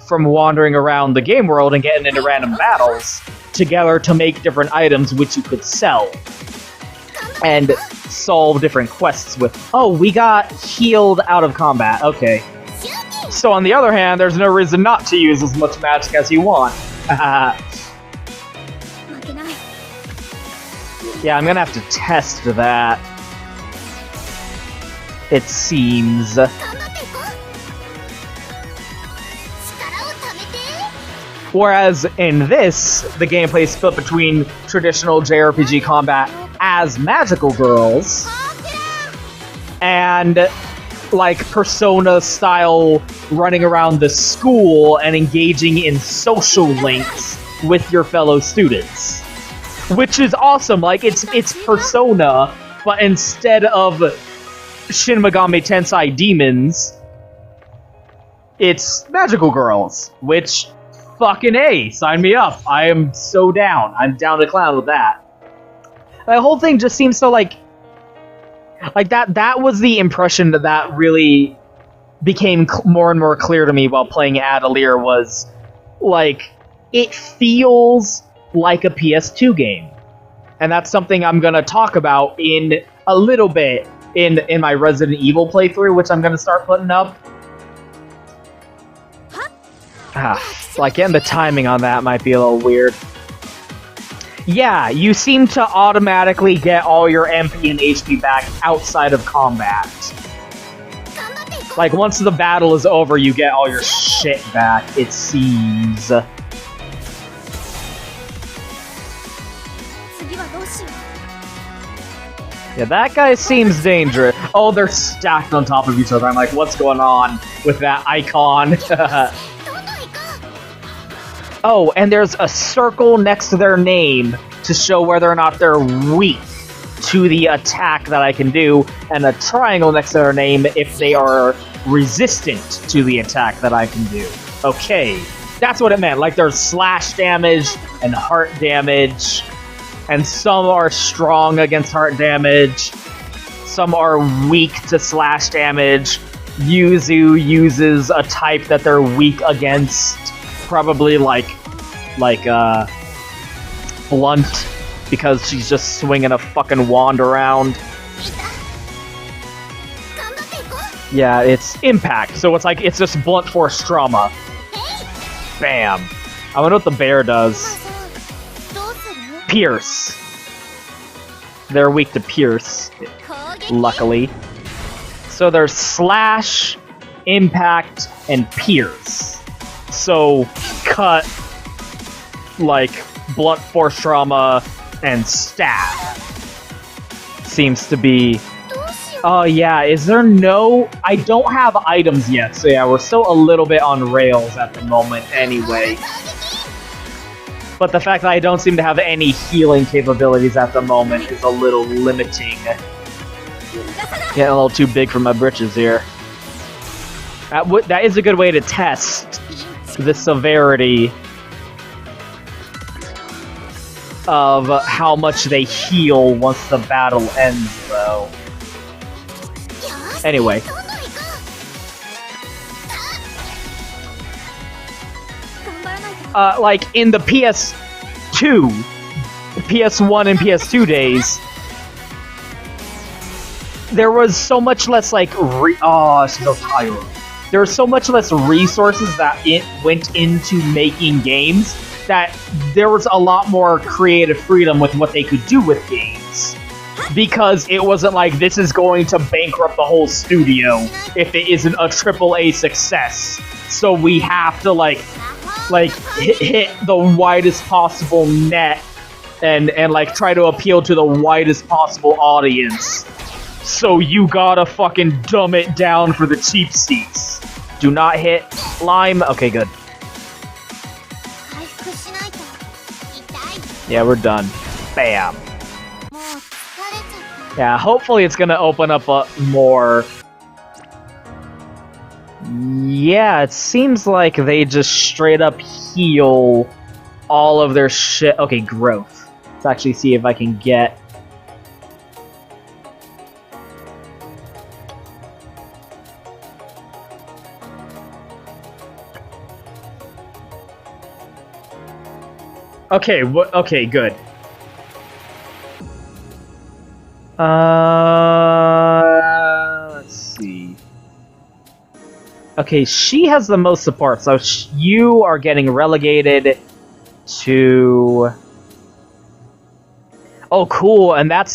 from wandering around the game world and getting into random battles together to make different items which you could sell and solve different quests with. Oh, we got healed out of combat. Okay. So on the other hand, there's no reason not to use as much magic as you want. Yeah, I'm gonna have to test that. it seems. Whereas in this, the gameplay is split between traditional JRPG combat as magical girls and like Persona style running around the school and engaging in social links with your fellow students. Which is awesome. Like it's Persona, but instead of Shin Megami Tensei demons, it's magical girls, which fucking A, sign me up. I am so down. I'm down to clown with that. The whole thing just seems so like that was the impression that really became more and more clear to me while playing Atelier was like it feels like a PS2 game. And that's something I'm going to talk about in a little bit in my Resident Evil playthrough, which I'm going to start putting up. Like, getting the timing on that might be a little weird. Yeah, you seem to automatically get all your MP and HP back outside of combat. Like, once the battle is over, you get all your shit back, it seems. Yeah, that guy seems dangerous. Oh, they're stacked on top of each other. I'm like, what's going on with that icon? Oh, and there's a circle next to their name to show whether or not they're weak to the attack that I can do, and a triangle next to their name if they are resistant to the attack that I can do. Okay, that's what it meant. Like, there's slash damage and heart damage, and some are strong against heart damage, some are weak to slash damage. Yuzu uses a type that they're weak against, probably like Blunt, because she's just swinging a fucking wand around. Yeah, it's Impact, so it's like, it's just blunt force trauma. Bam. I wonder what the bear does. Pierce. They're weak to Pierce, luckily. So there's Slash, Impact, and Pierce. So, cut, like, blunt force trauma, and stab. Seems to be... Oh yeah, is there no... I don't have items yet, so yeah, we're still a little bit on rails at the moment anyway. But the fact that I don't seem to have any healing capabilities at the moment is a little limiting. Getting a little too big for my britches here. That is a good way to test the severity of how much they heal once the battle ends, though. Anyway. Like, in the PS2, PS1 and PS2 days, there was so much less, like, oh, she's so tired. There was so much less resources that went into making games that there was a lot more creative freedom with what they could do with games. Because it wasn't like, this is going to bankrupt the whole studio if it isn't a AAA success. So we have to, like hit the widest possible net and like try to appeal to the widest possible audience. So you gotta fucking dumb it down for the cheap seats. Do not hit Lime. Okay, good. Yeah, we're done. Bam. Yeah, hopefully it's gonna open up more. Yeah, it seems like they just straight up heal all of their shit. Okay, growth. Let's actually see if I can get... Okay, okay, good. Let's see. Okay, she has the most support, so you are getting relegated to... Oh, cool, and that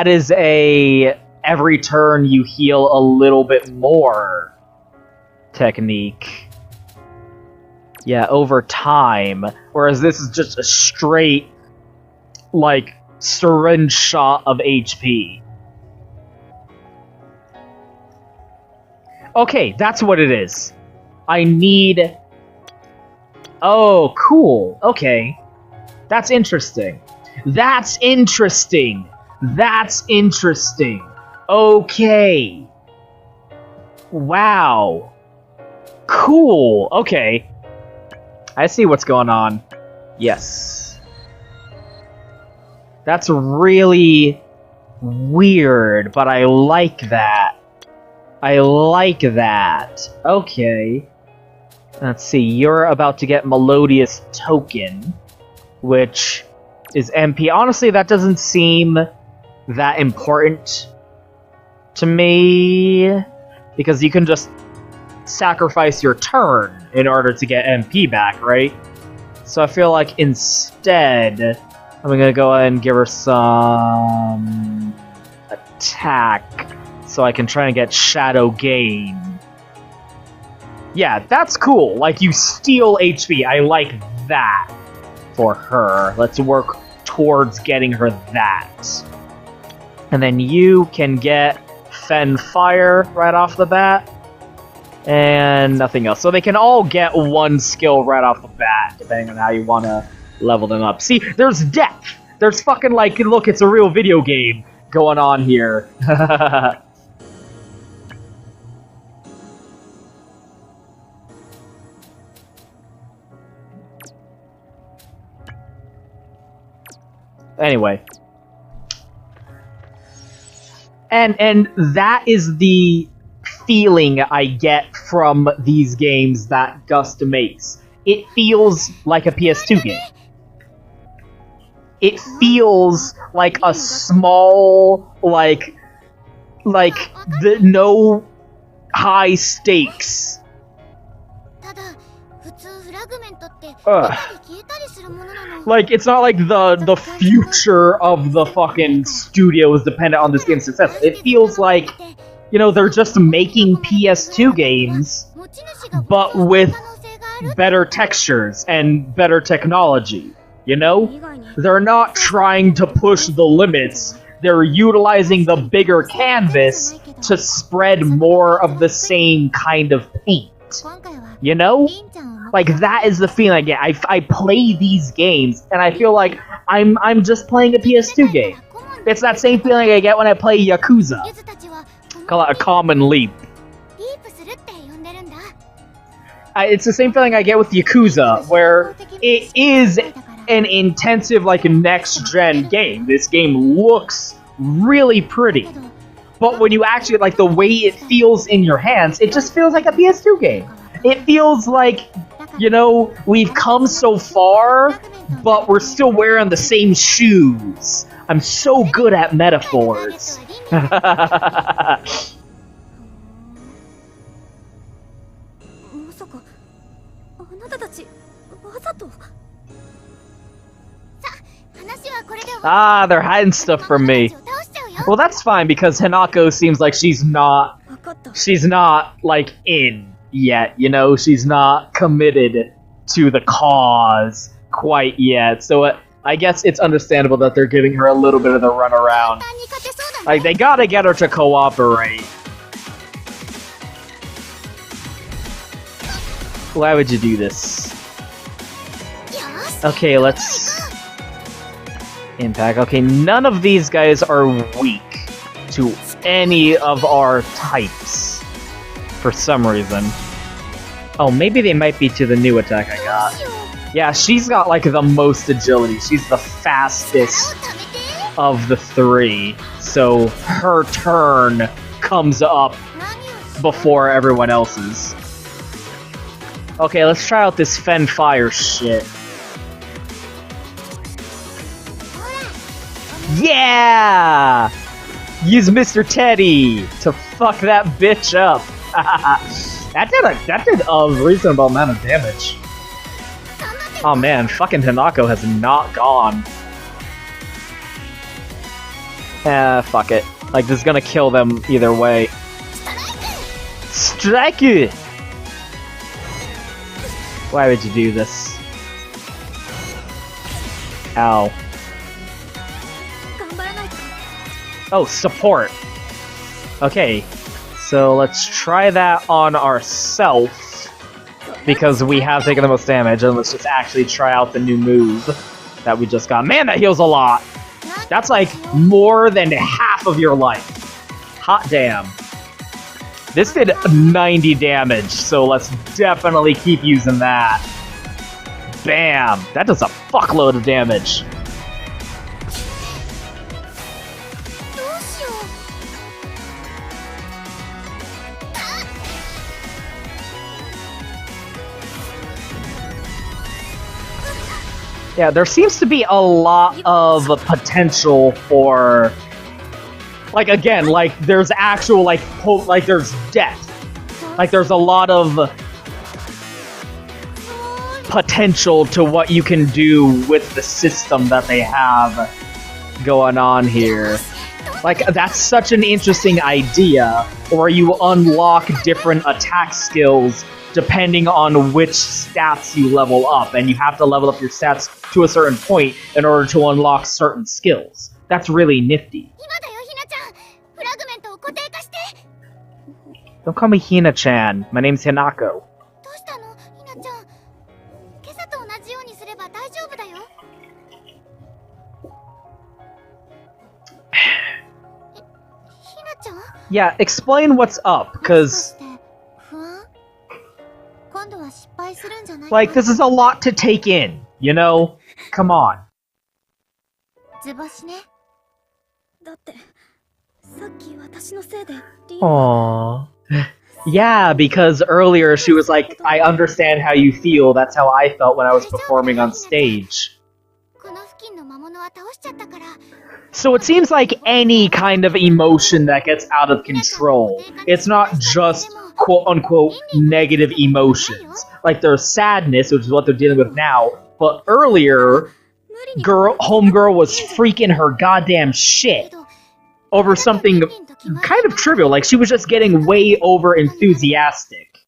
is a every turn you heal a little bit more technique. Yeah, over time. Whereas this is just a straight, like, syringe shot of HP. Okay, that's what it is. I need... Oh, cool. Okay. That's interesting. That's interesting. That's interesting. Okay. Wow. Cool. Okay. I see what's going on. Yes. That's really weird, but I like that. I like that. Okay. Let's see, you're about to get Melodious Token, which is MP. Honestly, that doesn't seem that important to me, because you can just sacrifice your turn in order to get MP back, right? So I feel like instead, I'm gonna go ahead and give her some attack, so I can try and get Shadow Gain. Yeah, that's cool. Like, you steal HP. I like that for her. Let's work towards getting her that. And then you can get Fen Fire right off the bat. And nothing else. So they can all get one skill right off the bat, depending on how you want to level them up. See, there's depth. There's fucking, like, look, it's a real video game going on here. Anyway. And that is the feeling I get from these games that Gust makes. It feels like a PS2 game. It feels like a small, like the no high stakes. Like, it's not like the future of the fucking studio is dependent on this game's success. It feels like, you know, they're just making PS2 games, but with better textures and better technology, you know? They're not trying to push the limits. They're utilizing the bigger canvas to spread more of the same kind of paint, you know? Like, that is the feeling I get. I play these games, and I feel like I'm just playing a PS2 game. It's that same feeling I get when I play Yakuza. Call it a common leap. It's the same feeling I get with Yakuza, where it is an intensive, like, next-gen game. This game looks really pretty. But when you actually, like, the way it feels in your hands, it just feels like a PS2 game. It feels like, you know, we've come so far, but we're still wearing the same shoes. I'm so good at metaphors. Ah, they're hiding stuff from me. Well, that's fine, because Hanako seems like she's not, like, in yet, you know? She's not committed to the cause quite yet, so I guess it's understandable that they're giving her a little bit of the runaround. Like, they gotta get her to cooperate. Why would you do this? Okay, let's... Impact. Okay, none of these guys are weak to any of our types. For some reason. Oh, maybe they might be to the new attack I got. Yeah, she's got, like, the most agility. She's the fastest of the three. So, her turn comes up before everyone else's. Okay, let's try out this Fen Fire shit. Yeah! Use Mr. Teddy to fuck that bitch up. that did a reasonable amount of damage. Oh man, fucking Hanako has not gone. Fuck it. Like, this is gonna kill them either way. Strike! Why would you do this? Ow. Oh, support. Okay, so let's try that on ourselves, because we have taken the most damage, and let's just actually try out the new move that we just got. Man, that heals a lot! That's like more than half of your life. Hot damn. This did 90 damage, so let's definitely keep using that. Bam! That does a fuckload of damage. Yeah, there seems to be a lot of potential for... Like, again, like, there's actual, like, like, there's depth. Like, there's a lot of potential to what you can do with the system that they have going on here. Like, that's such an interesting idea, where you unlock different attack skills depending on which stats you level up, and you have to level up your stats to a certain point in order to unlock certain skills. That's really nifty. Don't call me Hina-chan. My name's Hinako. Yeah, explain what's up, because... Like, this is a lot to take in, you know? Come on. Aww. Yeah, because earlier she was like, I understand how you feel, that's how I felt when I was performing on stage. So it seems like any kind of emotion that gets out of control. It's not just quote-unquote negative emotions. Like, there's sadness, which is what they're dealing with now, but earlier, homegirl was freaking her goddamn shit over something kind of trivial, like she was just getting way over enthusiastic.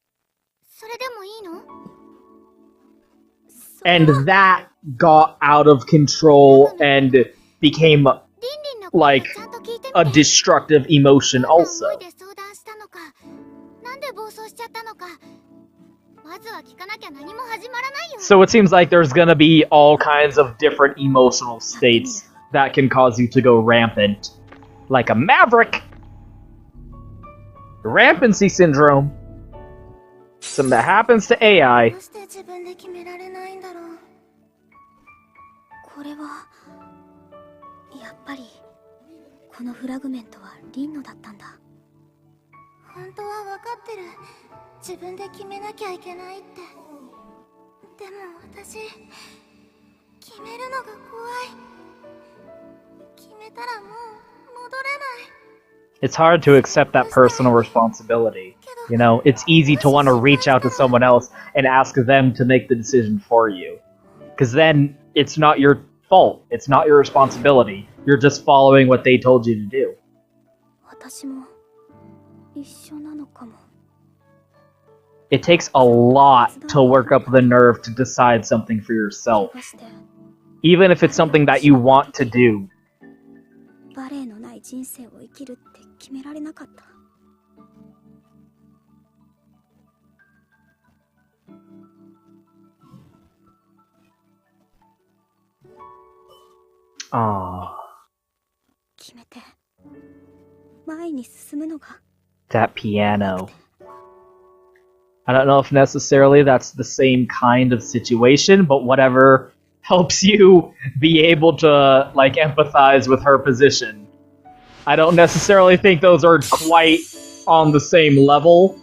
And that got out of control and became, like, a destructive emotion also. So it seems like there's gonna be all kinds of different emotional states that can cause you to go rampant. Like a maverick! Rampancy syndrome. Something that happens to AI. It's hard to accept that personal responsibility. You know, it's easy to want to reach out to someone else and ask them to make the decision for you. Because then, it's not your fault. It's not your responsibility. You're just following what they told you to do. It takes a lot to work up the nerve to decide something for yourself. Even if it's something that you want to do. Aww. That piano. I don't know if necessarily that's the same kind of situation, but whatever helps you be able to, like, empathize with her position. I don't necessarily think those are quite on the same level.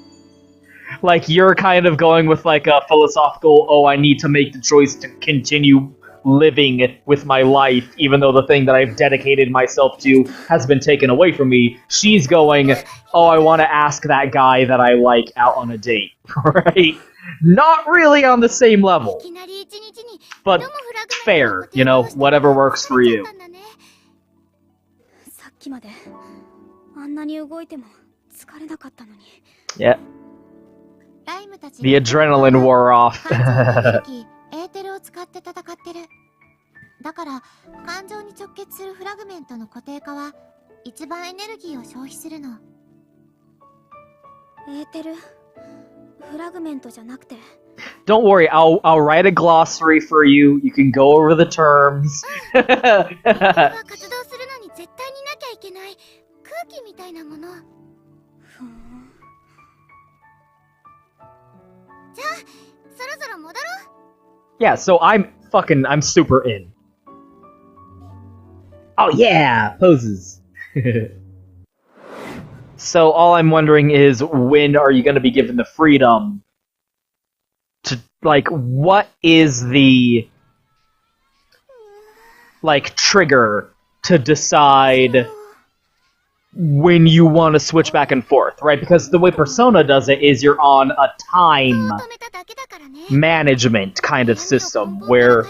Like, you're kind of going with, like, a philosophical, oh, I need to make the choice to continue living with my life, even though the thing that I've dedicated myself to has been taken away from me. She's going, oh, I want to ask that guy that I like out on a date, right? Not really on the same level. But fair, you know, whatever works for you. Yeah. The adrenaline wore off. だから感情に直結するフラグメントの固定化は一番エネルギーを消費するの。エーテル、フラグメントじゃなくて。Don't worry, I'll write a glossary for you. You can go over the terms. 活動するのに絶対になきゃいけない空気みたいなもの。じゃあ、そろそろ戻ろう。Yeah, so I'm super in. Oh yeah, poses. So all I'm wondering is, when are you going to be given the freedom to, like, what is the, like, trigger to decide when you want to switch back and forth, right? Because the way Persona does it is you're on a time management kind of system, where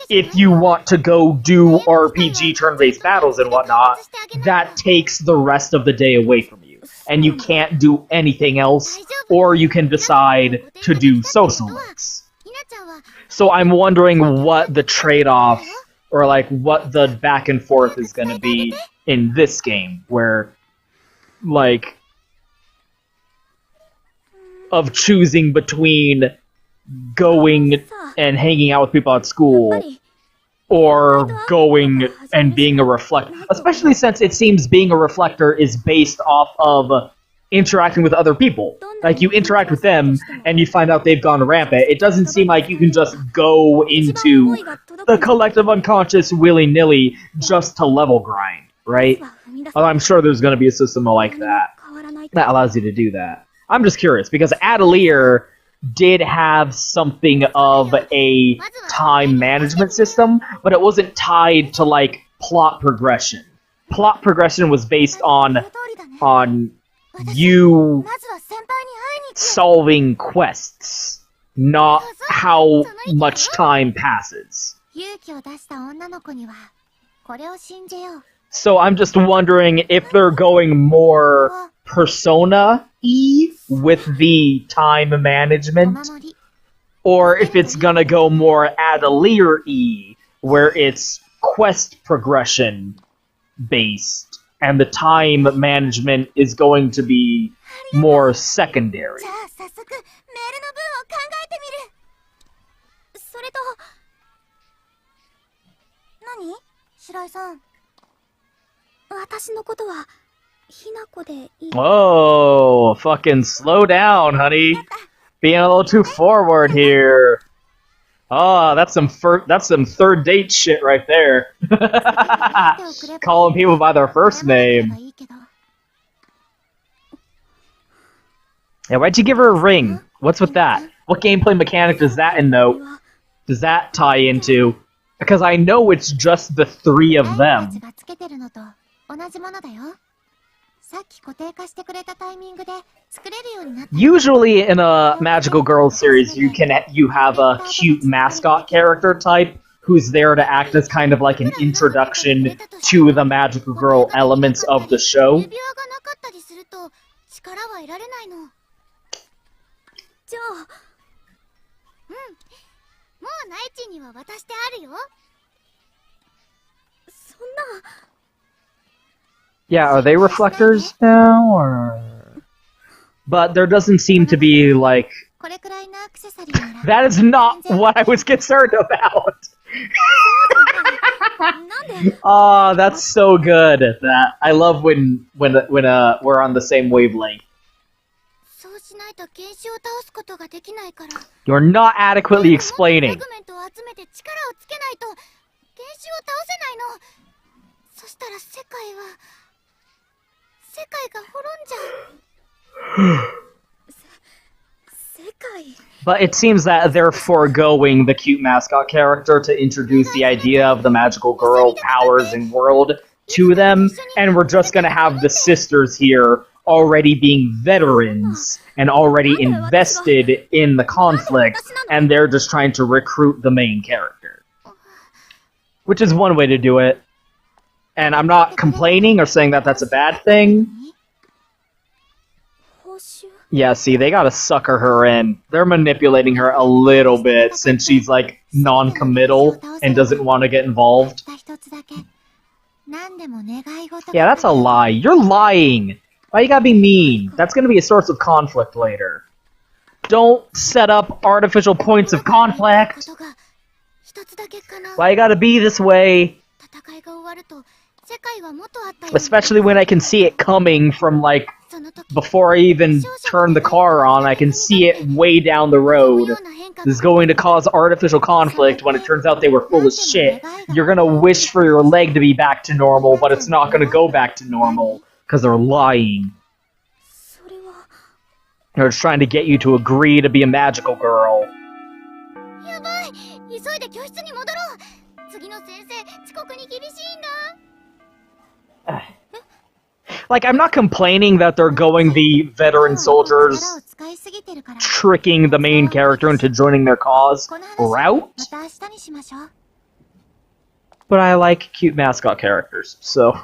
if you want to go do RPG turn-based battles and whatnot, that takes the rest of the day away from you, and you can't do anything else, or you can decide to do social links. So I'm wondering what the trade-off, or like what the back and forth is going to be in this game, where, like, of choosing between going and hanging out with people at school or going and being a reflector. Especially since it seems being a reflector is based off of interacting with other people. Like, you interact with them and you find out they've gone rampant. It doesn't seem like you can just go into the collective unconscious willy-nilly just to level grind, right? Although I'm sure there's going to be a system like that that allows you to do that. I'm just curious, because Atelier did have something of a time management system, but it wasn't tied to, like, plot progression. Plot progression was based on you solving quests, not how much time passes. So I'm just wondering if they're going more Persona-y with the time management, or if it's gonna go more Atelier-y, where it's quest progression based, and the time management is going to be more secondary. 私のことはひなこでいい。 Whoa, fucking slow down, honey. Being a little too forward here. Oh, that's some third date shit right there. Calling people by their first name. Yeah, why'd you give her a ring? What's with that? What gameplay mechanic does that tie into? Because I know it's just the three of them. Usually in a Magical Girls series, you have a cute mascot character type who's there to act as kind of like an introduction to the Magical Girl elements of the show. Yeah, are they reflectors now, or...? But there doesn't seem to be, like... That is not what I was concerned about! Oh, that's so good. That I love when we're on the same wavelength. You're not adequately explaining. But it seems that they're foregoing the cute mascot character to introduce the idea of the magical girl powers and world to them, and we're just gonna have the sisters here already being veterans and already invested in the conflict, and they're just trying to recruit the main character. Which is one way to do it. And I'm not complaining or saying that that's a bad thing. Yeah, see, they gotta sucker her in. They're manipulating her a little bit since she's, like, non-committal and doesn't want to get involved. Yeah, that's a lie. You're lying! Why you gotta be mean? That's gonna be a source of conflict later. Don't set up artificial points of conflict! Why you gotta be this way? Especially when I can see it coming from, like, before I even turn the car on, I can see it way down the road. This is going to cause artificial conflict when it turns out they were full of shit. You're gonna wish for your leg to be back to normal, but it's not gonna go back to normal, because they're lying. They're just trying to get you to agree to be a magical girl. Like, I'm not complaining that they're going the veteran soldiers tricking the main character into joining their cause route. But I like cute mascot characters, so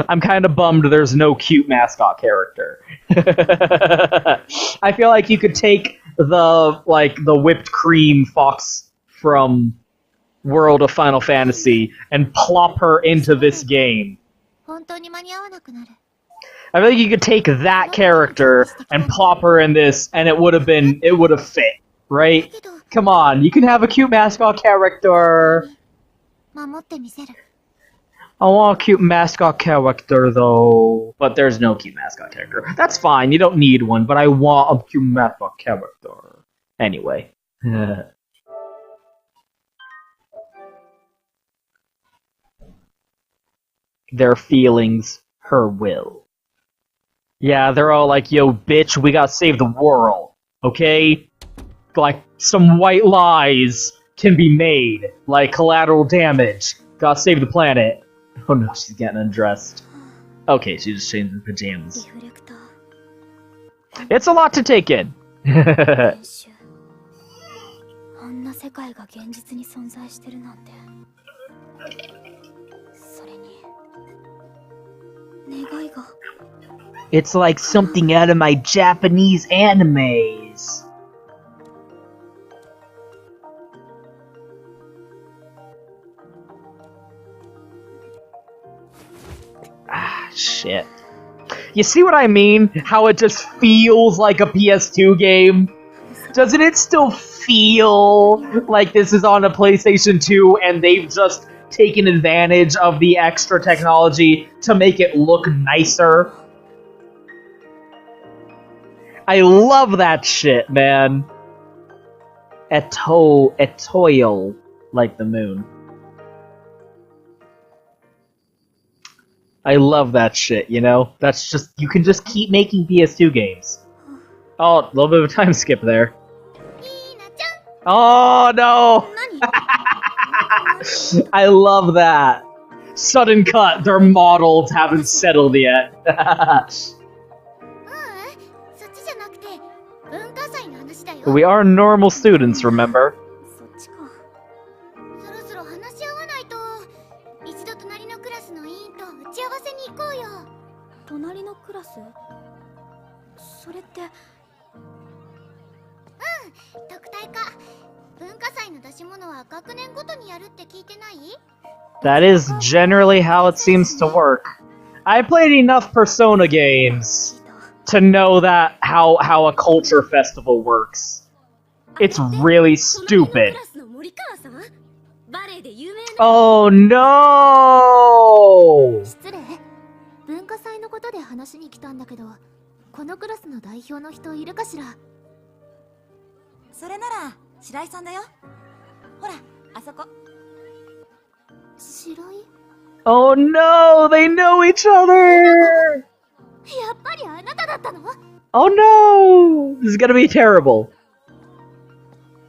I'm kind of bummed there's no cute mascot character. I feel like you could take the whipped cream fox from World of Final Fantasy and plop her into this game. I feel like you could take that character and plop her in this, and it would have fit, right? Come on, you can have a cute mascot character. I want a cute mascot character, though. But there's no cute mascot character. That's fine, you don't need one, but I want a cute mascot character. Anyway. Their feelings, her will. Yeah, they're all like, yo, bitch, we gotta save the world, okay? Like, some white lies can be made, like collateral damage. Gotta save the planet. Oh no, she's getting undressed. Okay, she just changed her pajamas. It's a lot to take in. It's like something out of my Japanese animes. Ah, shit. You see what I mean? How it just feels like a PS2 game? Doesn't it still feel like this is on a PlayStation 2 and they've just taken advantage of the extra technology to make it look nicer? I love that shit, man. Etoile, like the moon. I love that shit, you know? That's just, you can just keep making PS2 games. Oh, a little bit of a time skip there. Oh, no! I love that. Sudden cut, their models haven't settled yet. We are normal students, remember? That is generally how it seems to work. I played enough Persona games to know that how a culture festival works. It's really stupid. Oh no! Oh no! They know each other! Oh no! This is gonna be terrible.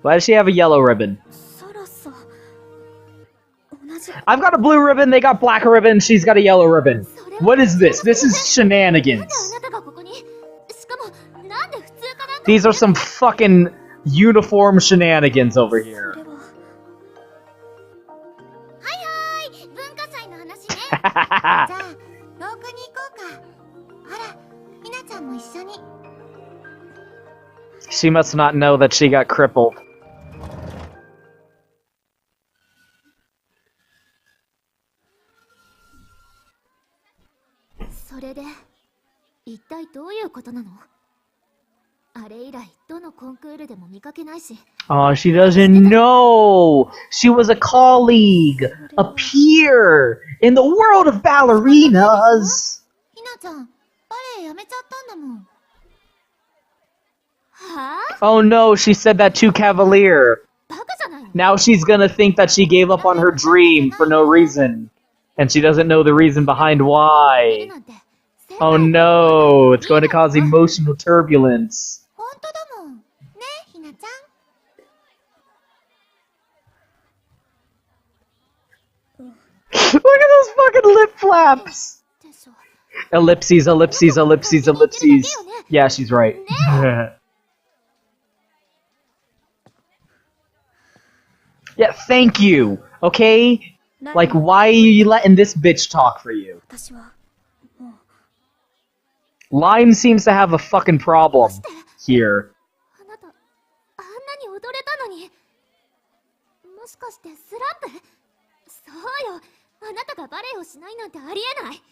Why does she have a yellow ribbon? I've got a blue ribbon, they got black ribbon, she's got a yellow ribbon. What is this? This is shenanigans. These are some fucking uniform shenanigans over here. あ廊下に行こうか。ほら、ひなちゃんも一緒に。 She must not know that she got crippled. それで一体どういうことなの？あれ以来どのコンクールでも見かけないし。 Oh, she doesn't know. She was a colleague, a peer in the world of ballerinas. ひなちゃん、バレエやめちゃったんだもん。はあ？ Oh no, she said that too cavalier. バカじゃないの？ Now she's gonna think that she gave up on her dream for no reason. And she doesn't know the reason behind why. Oh no, it's going to cause emotional turbulence. 本当だもん。ね、ひなちゃん。 Look at those fucking lip flaps! でしょ。 Ellipses, ellipses, ellipses, ellipses. Yeah, she's right. Yeah, thank you, okay? Like, why are you letting this bitch talk for you? 私は Lime seems to have a fucking problem here. あなた、あんなに踊れたのに。もしかしてスランプ？そうよ。あなたがバレエをしないなんてありえない。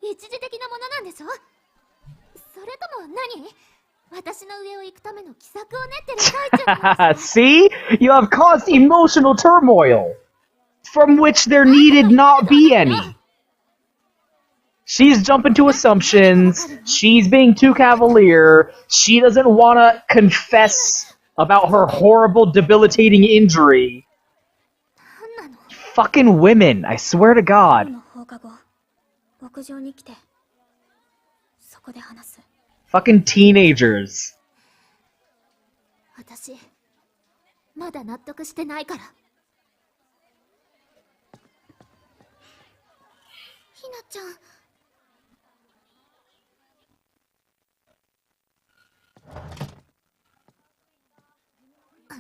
一時的なものなんでしょ？それとも何？私の上を行くための奇策を練ってる最中なんですか？ See? You have caused emotional turmoil, from which there needed not be any. She's jumping to assumptions, she's being too cavalier, she doesn't want to confess about her horrible, debilitating injury. Fucking women, I swear to God. Fucking teenagers. 私、まだ納得してないから。ひなちゃん。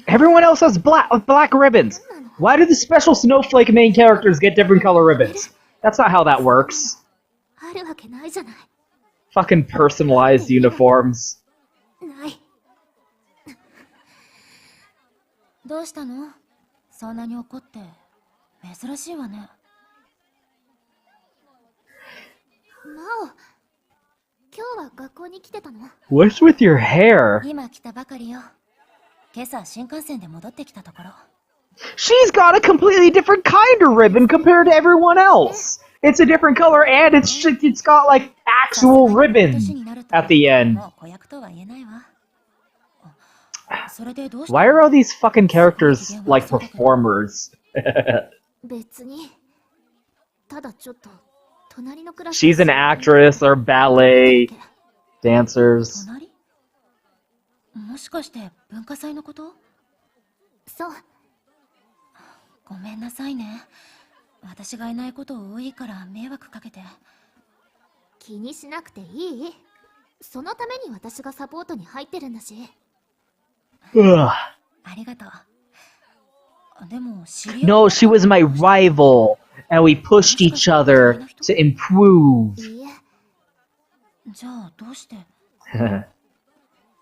Everyone else has black ribbons. Why do the special snowflake main characters get different color ribbons? That's not how that works. あるわけないじゃない。 Fucking personalized uniforms. ない。どうしたの？そんなに怒って珍しいわね。マオ、今日は学校に来てたの？ What's with your hair? 今来たばかりよ。今朝新幹線で戻ってきたところ。 She's got a completely different kind of ribbon compared to everyone else. It's a different color and it's got like actual ribbon at the end. Why are all these fucking characters like performers? She's an actress or ballet dancers. もしかして文化祭のこと？そう。ごめんなさいね。私がいないこと多いから迷惑かけて。気にしなくていい？そのために私がサポートに入ってるんだし。Ugh. ありがとう。でも知り合い No, she was my rival, and we pushed each other to improve. いいえ。じゃあどうして？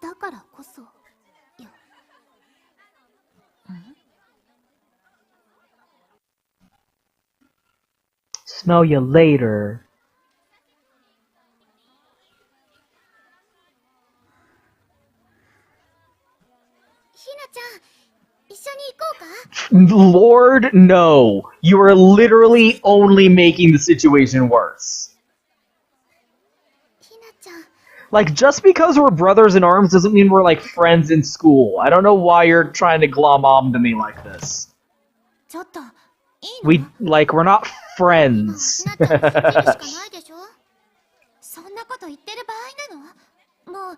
だからこそよ。Smell you later. ひなちゃん、一緒に行こうか？ Lord, no. You are literally only making the situation worse. ひなちゃん。 Like, just because we're brothers in arms doesn't mean we're like friends in school. I don't know why you're trying to glom on to me like this. ちょっと、いいの？ we're not friends. ひなちゃんに責めるしかないでしょ？そんなこと言ってる場合なの？もう。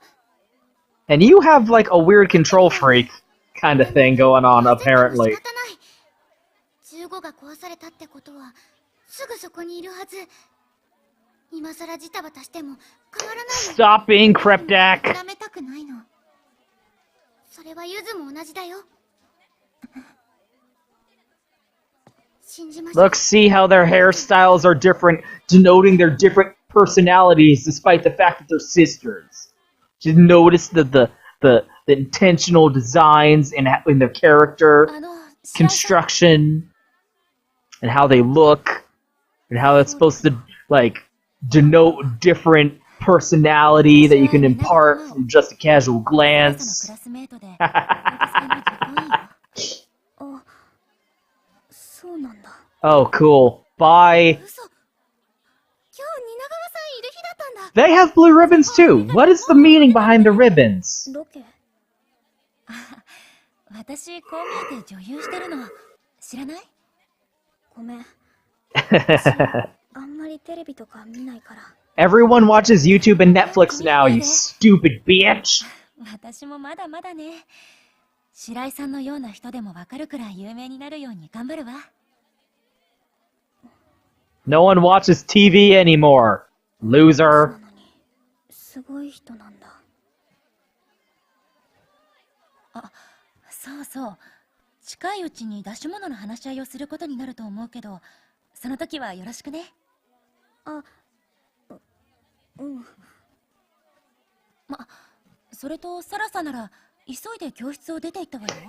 And you have like a weird control freak kind of thing going on, apparently. 15が壊されたってことはすぐそこにいるはず。今さらジタバタしても変わらないよ。 Stop being cryptic. 諦めたくないの。それはユズも同じだよ。Look, see how their hairstyles are different, denoting their different personalities despite the fact that they're sisters. Just notice the intentional designs in their character, construction, and how they look, and how that's supposed to, like, denote different personality that you can impart from just a casual glance. Oh, cool. Bye. They have blue ribbons too. What is the meaning behind the ribbons? Everyone watches YouTube and Netflix now, you stupid bitch! No one watches TV anymore, loser.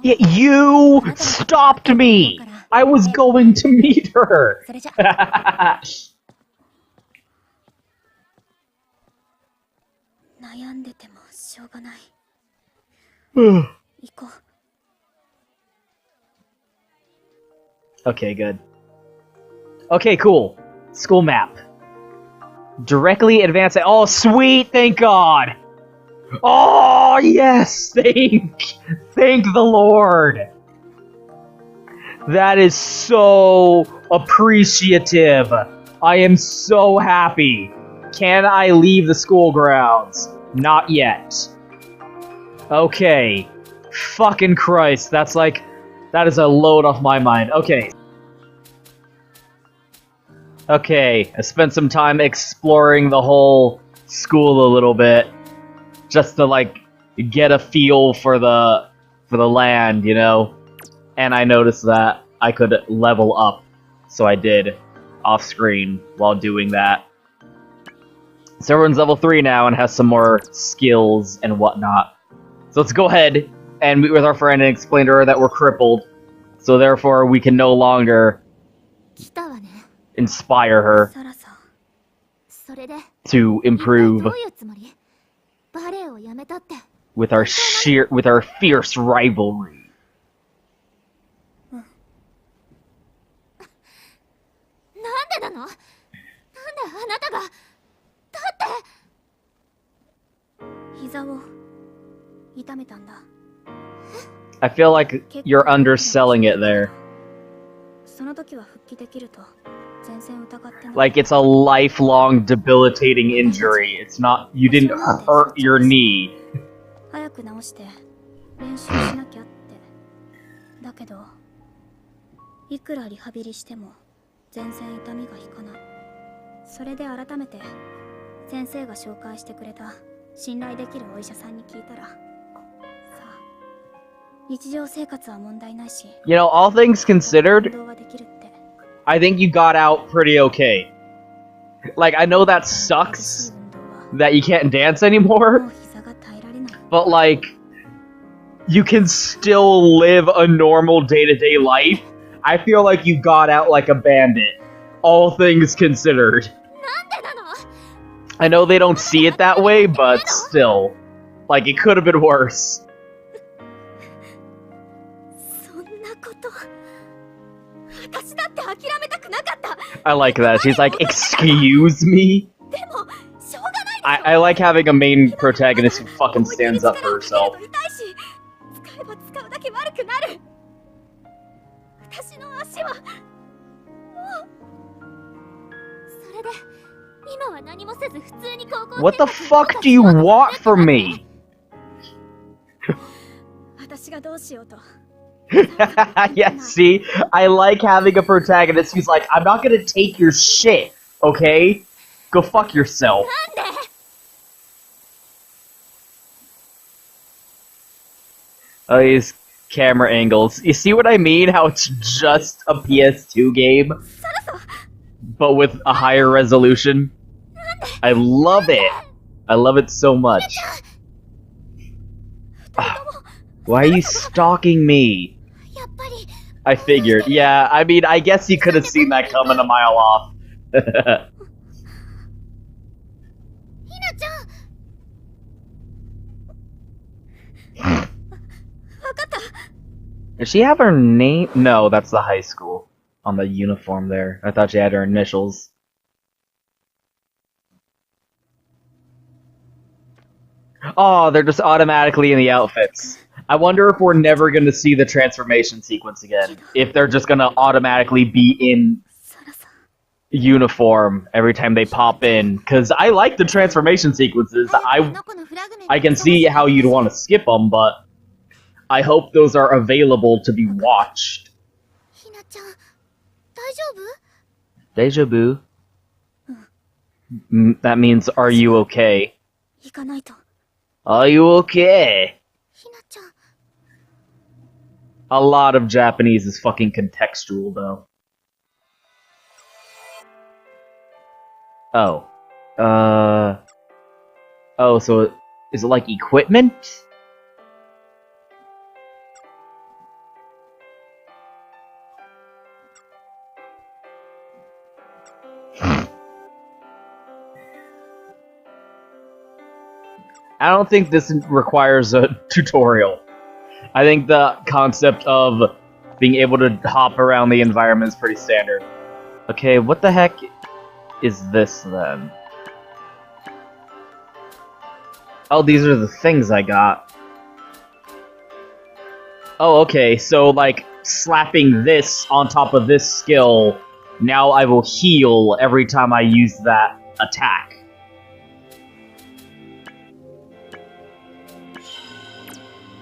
Yeah, you stopped me! I was going to meet her! Okay, good. Okay, cool. School map. Directly advance. Oh, sweet! Thank God! Oh, yes! Thank the Lord! That is so appreciative. I am so happy. Can I leave the school grounds? Not yet. Okay. Fucking Christ, that is a load off my mind. Okay. Okay, I spent some time exploring the whole school a little bit. Just to, like, get a feel for the land, you know? And I noticed that I could level up. So I did, off-screen, while doing that. So everyone's level 3 now and has some more skills and whatnot. So let's go ahead and meet with our friend and explain to her that we're crippled. So therefore we can no longer inspire her to improve with our fierce rivalry. I feel like you're underselling it there. Like it's a lifelong debilitating injury. It's not, you didn't hurt your knee. You know, all things considered, I think you got out pretty okay. Like, I know that sucks that you can't dance anymore, but like, you can still live a normal day-to-day life. I feel like you got out like a bandit, all things considered. I know they don't see it that way, but still. Like, it could have been worse. I like that. She's like, excuse me? I like having a main protagonist who fucking stands up for herself. What the fuck do you want from me? Yeah, see? I like having a protagonist who's like, I'm not gonna take your shit, okay? Go fuck yourself. Oh, he's camera angles. You see what I mean? How it's just a PS2 game, but with a higher resolution? I love it. I love it so much. Why are you stalking me? I figured. Yeah, I mean, I guess you could have seen that coming a mile off. Does she have her name? No, that's the high school. On the uniform there. I thought she had her initials. Oh, they're just automatically in the outfits. I wonder if we're never going to see the transformation sequence again. If they're just going to automatically be in uniform every time they pop in. Because I like the transformation sequences. I can see how you'd want to skip them, but I hope those are available to be watched. Deja vu? That means, are you okay? Are you okay? A lot of Japanese is fucking contextual, though. Oh. Oh, so is it like equipment? I don't think this requires a tutorial. I think the concept of being able to hop around the environment is pretty standard. Okay, what the heck is this then? Oh, these are the things I got. Oh, okay, so like slapping this on top of this skill, now I will heal every time I use that attack.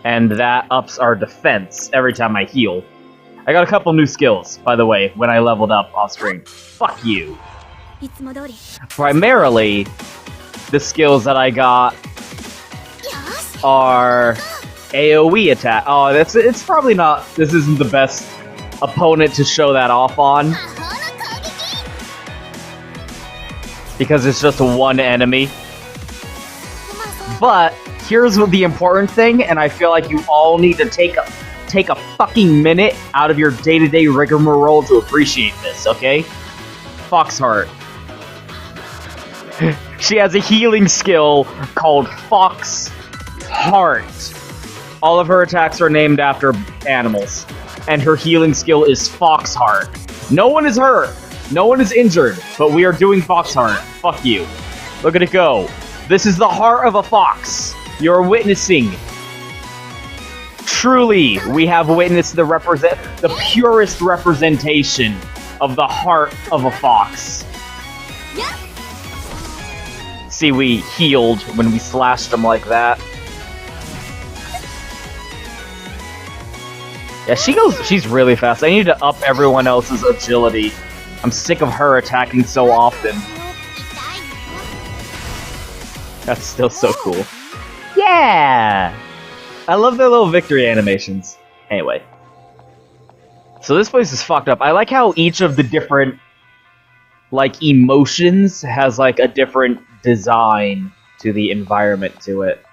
And that ups our defense every time I heal. I got a couple new skills, by the way, when I leveled up off screen. Fuck you. Primarily, the skills that I got are AoE attack. Oh, it's probably not. This isn't the best opponent to show that off on, because it's just one enemy. But here's the important thing, and I feel like you all need to take a fucking minute out of your day-to-day rigmarole to appreciate this, okay? Foxheart. She has a healing skill called Foxheart. All of her attacks are named after animals, and her healing skill is Foxheart. No one is hurt, no one is injured, but we are doing Foxheart. Fuck you. Look at it go. This is the heart of a fox. You're witnessing. Truly, we have witnessed the purest representation of the heart of a fox. See, we healed when we slashed him like that. Yeah, she's really fast. I need to up everyone else's agility. I'm sick of her attacking so often. That's still so cool. Yeah! I love their little victory animations. Anyway. So this place is fucked up. I like how each of the different, like, emotions has, like, a different design to the environment to it.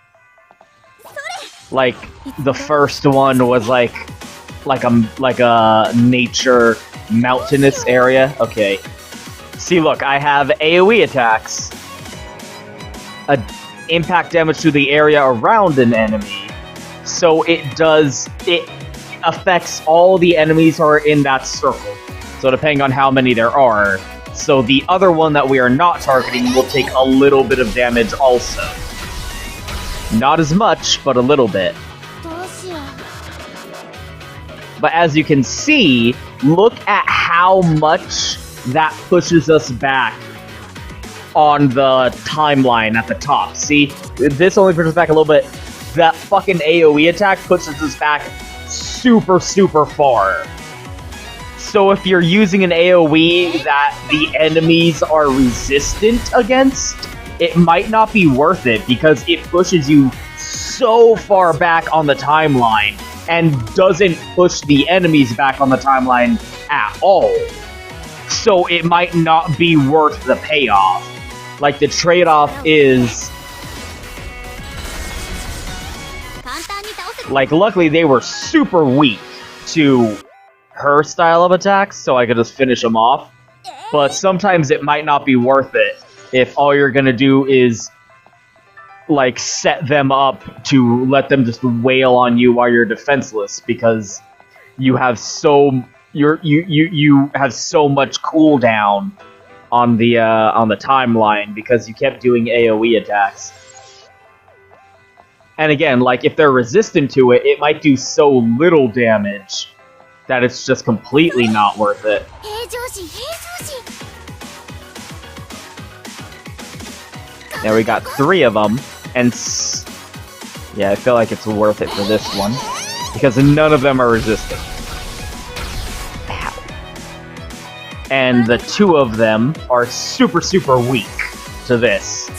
Like, the first one was, like a nature mountainous area. Okay. See, look, I have AoE attacks. Impact damage to the area around an enemy, so it affects all the enemies who are in that circle, so depending on how many there are, so the other one that we are not targeting will take a little bit of damage also. Not as much, but a little bit. But as you can see, look at how much that pushes us back on the timeline at the top. See? This only pushes us back a little bit. That fucking AoE attack pushes us back super, super far. So if you're using an AoE that the enemies are resistant against, it might not be worth it because it pushes you so far back on the timeline and doesn't push the enemies back on the timeline at all. So it might not be worth the payoff. Like, the trade-off is... Like, luckily they were super weak to her style of attacks, so I could just finish them off. But sometimes it might not be worth it if all you're gonna do is, like, set them up to let them just wail on you while you're defenseless, because you have so you have so much cooldown on the timeline because you kept doing AoE attacks. And again, like, if they're resistant to it, it might do so little damage that it's just completely not worth it. Now we got 3 of them, and yeah, I feel like it's worth it for this one, because none of them are resistant. Ow. And the 2 of them are super, super weak to this.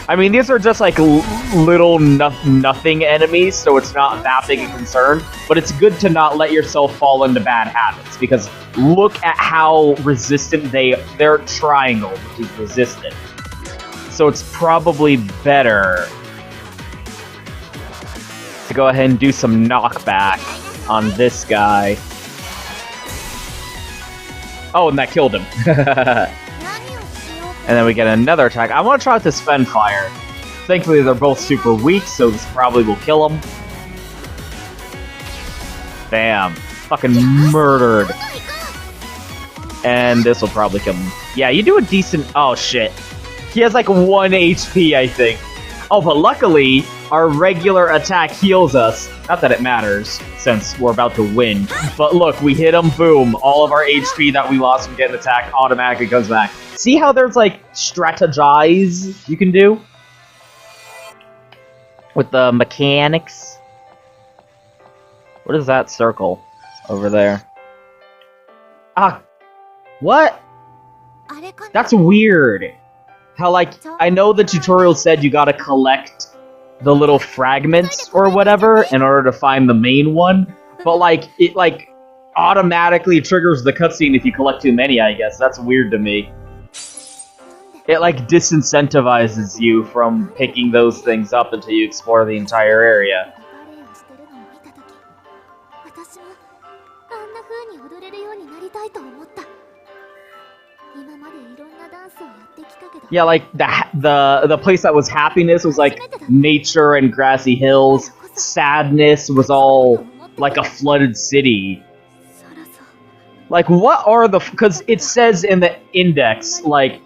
I mean, these are just like little nothing enemies, so it's not that big a concern, but it's good to not let yourself fall into bad habits, because look at how resistant they're triangle, which is resistant. So it's probably better to go ahead and do some knockback on this guy. Oh, and that killed him. And then we get another attack. I want to try out this Fen Fire. Thankfully, they're both super weak, so this probably will kill them. Bam. Fucking murdered. And this will probably kill him. Yeah, you do a decent... Oh, shit. He has like 1 HP, I think. Oh, but luckily, our regular attack heals us. Not that it matters, since we're about to win. But look, we hit him, boom. All of our HP that we lost from getting attacked automatically comes back. See how there's, like, strategize you can do? With the mechanics? What is that circle over there? Ah! What? That's weird. How, like, I know the tutorial said you gotta collect the little fragments or whatever in order to find the main one, but, like, it, like, automatically triggers the cutscene if you collect too many, I guess. That's weird to me. It, like, disincentivizes you from picking those things up until you explore the entire area. Yeah, like, the place that was happiness was, like, nature and grassy hills. Sadness was all, like, a flooded city. Like, what are the... Because it says in the index, like,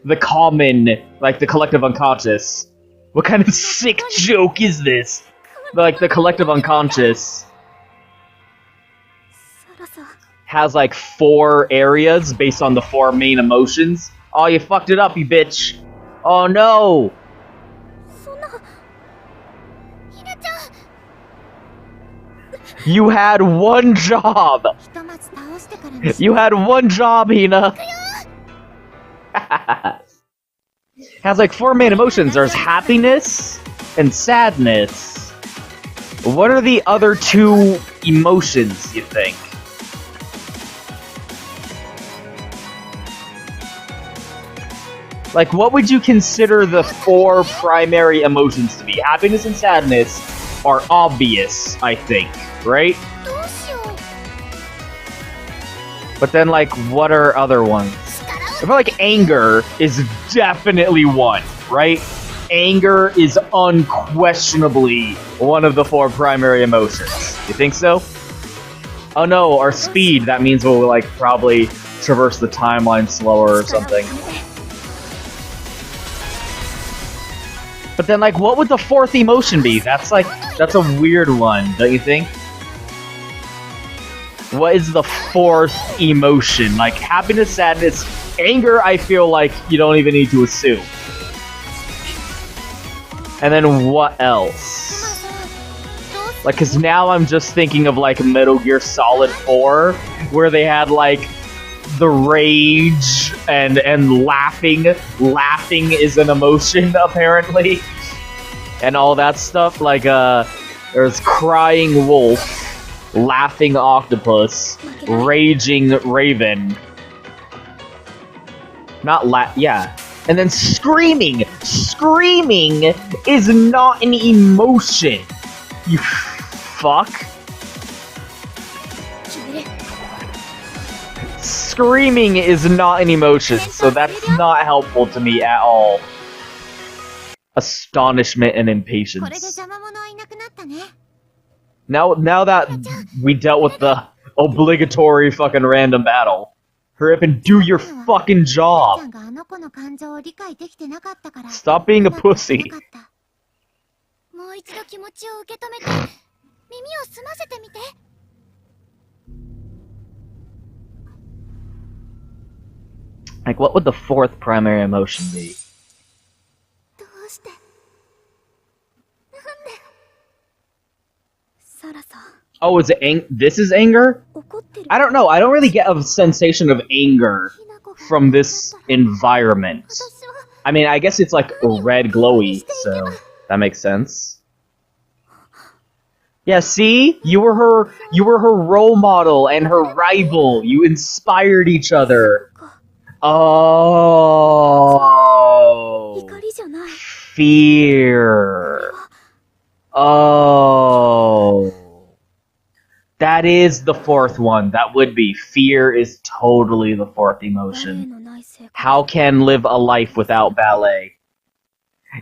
the common, like, the collective unconscious. What kind of sick joke is this? Like, the collective unconscious has, like, 4 areas based on the 4 main emotions. Oh, you fucked it up, you bitch. Oh, no. You had 1 job. You had 1 job, Hina. Has like 4 main emotions. There's happiness and sadness. What are the other 2 emotions, you think? Like, what would you consider the 4 primary emotions to be? Happiness and sadness are obvious, I think, right? But then, like, what are other ones? I feel like anger is definitely one, right? Anger is unquestionably one of the 4 primary emotions. You think so? Oh no, our speed, that means we'll, like, probably traverse the timeline slower or something. But then, like, what would the 4th emotion be? That's a weird one, don't you think? What is the 4th emotion? Like, happiness, sadness, anger, I feel like you don't even need to assume. And then what else? Like, cause now I'm just thinking of, like, Metal Gear Solid 4, where they had, like, the rage and laughing. Laughing is an emotion, apparently. And all that stuff. Like, There's crying wolf, laughing octopus, raging raven. Yeah. And then screaming! Screaming is not an emotion! You fuck. Screaming is not an emotion, so that's not helpful to me at all. Astonishment and impatience. Now that we dealt with the obligatory fucking random battle, hurry up and do your fucking job. Stop being a pussy. Like, what would the fourth primary emotion be? Oh, is it this is anger? I don't know. I don't really get a sensation of anger from this environment. I mean, I guess it's like red glowy, so that makes sense. Yeah, see? You were her role model and her rival. You inspired each other. Oh. Fear. Oh. That is the fourth one. That would be. Fear is totally the fourth emotion. How can live a life without ballet?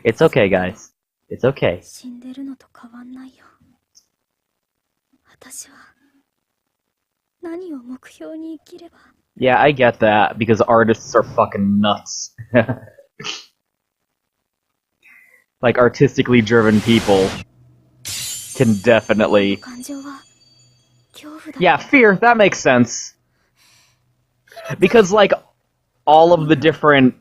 It's okay, guys. It's okay. Yeah, I get that, because artists are fucking nuts. Like, artistically driven people can definitely... Yeah, fear, that makes sense. Because, like, all of the different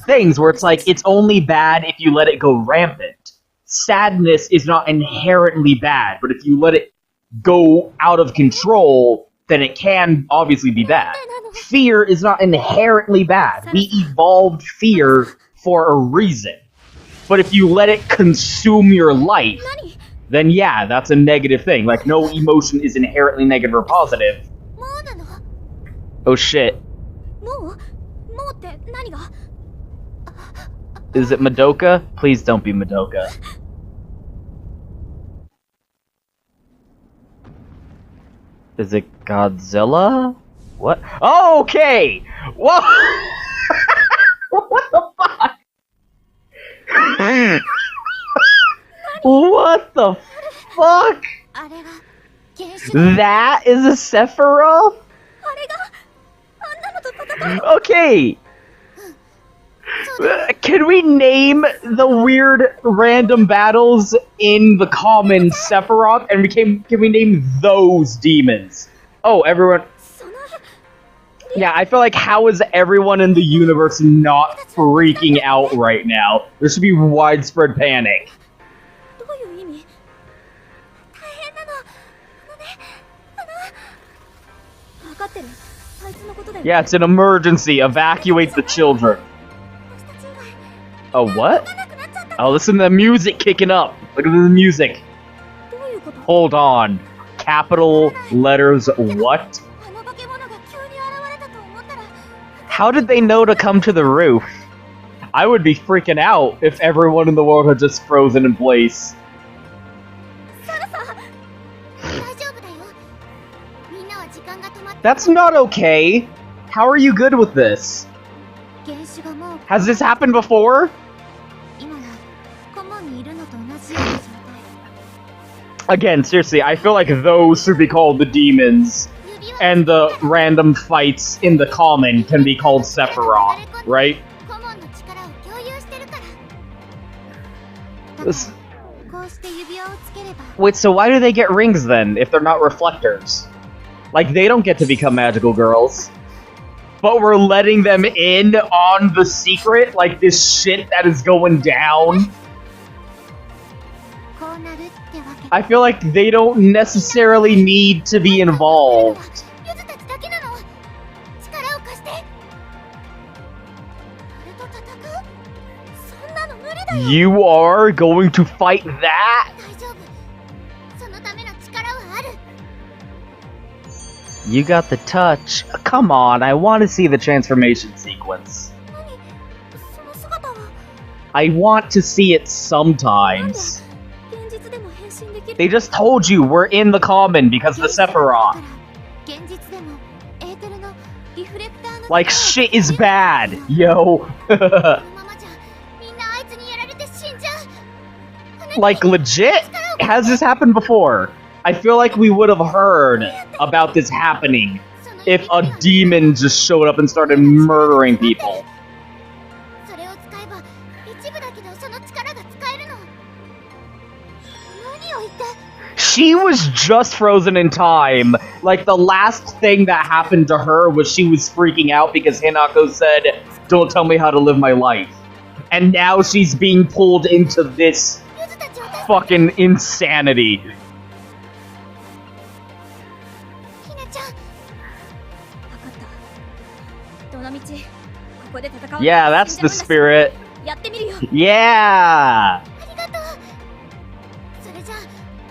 things where it's like, it's only bad if you let it go rampant. Sadness is not inherently bad, but if you let it go out of control, then it can obviously be bad. Fear is not inherently bad. We evolved fear for a reason. But if you let it consume your life, then yeah, that's a negative thing. Like, no emotion is inherently negative or positive. Oh shit. Is it Madoka? Please don't be Madoka. Is it Godzilla? What? Oh, okay! Whoa! What the fuck? What the fuck? That is a Sephiroth? Okay. Can we name the weird random battles in the common Sephiroth, and can we name those demons? Oh, everyone... Yeah, I feel like how is everyone in the universe not freaking out right now? There should be widespread panic. Yeah, it's an emergency. Evacuate the children. Oh, what? Oh, listen to the music kicking up. Look at the music. Hold on. Capital letters what? How did they know to come to the roof? I would be freaking out if everyone in the world had just frozen in place. That's not okay. How are you good with this? Has this happened before? Again, seriously, I feel like those should be called the demons, and the random fights in the common can be called Sephiroth, right? Wait, so why do they get rings then, if they're not reflectors? Like, they don't get to become magical girls. But we're letting them in on the secret? Like, this shit that is going down? I feel like they don't necessarily need to be involved. You are going to fight that? You got the touch. Come on, I want to see the transformation sequence. その姿は I want to see it sometimes. 現実でも変身できる They just told you we're in the common because of the Sephiroth. 現実でもエーテルのリフレクターの Like shit is bad, yo. このままじゃみんなあいつにやられて死んじゃう Like legit? Has this happened before? I feel like we would have heard about this happening if a demon just showed up and started murdering people. それを使えば一部だけどその力が使えるの何を言って She was just frozen in time. Like, the last thing that happened to her was she was freaking out because Hinako said, "Don't tell me how to live my life." And now she's being pulled into this ユズたちを助け fucking insanity. ひねちゃん分かったどの道ここで戦う Yeah, that's the spirit. やってみるよ Yeah! ありがとうそれじゃあ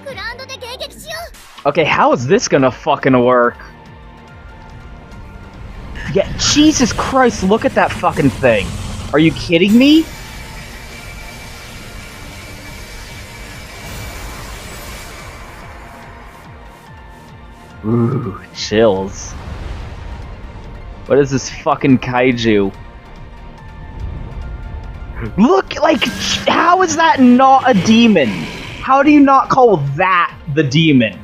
グラウンドで迎撃しよう Okay, how is this gonna fucking work? Yeah, Jesus Christ, look at that fucking thing. Are you kidding me? Ooh, chills. What is this fucking kaiju? Look, like, how is that not a demon? How do you not call that the demon?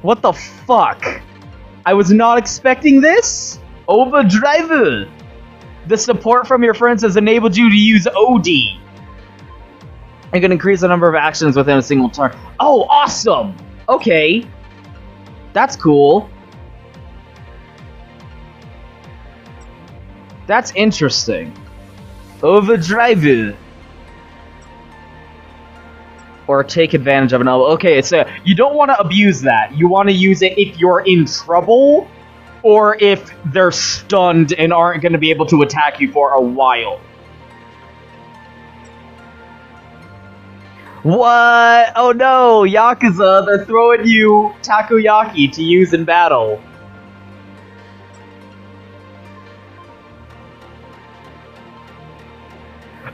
What the fuck? I was not expecting this? Overdrive! The support from your friends has enabled you to use OD. You can increase the number of actions within a single turn. Oh, awesome! Okay. That's cool. That's interesting. Overdrive. Or take advantage of an elbow. Okay, so you don't want to abuse that. You want to use it if you're in trouble, or if they're stunned and aren't going to be able to attack you for a while. What? Oh no, Yakuza, they're throwing you takoyaki to use in battle.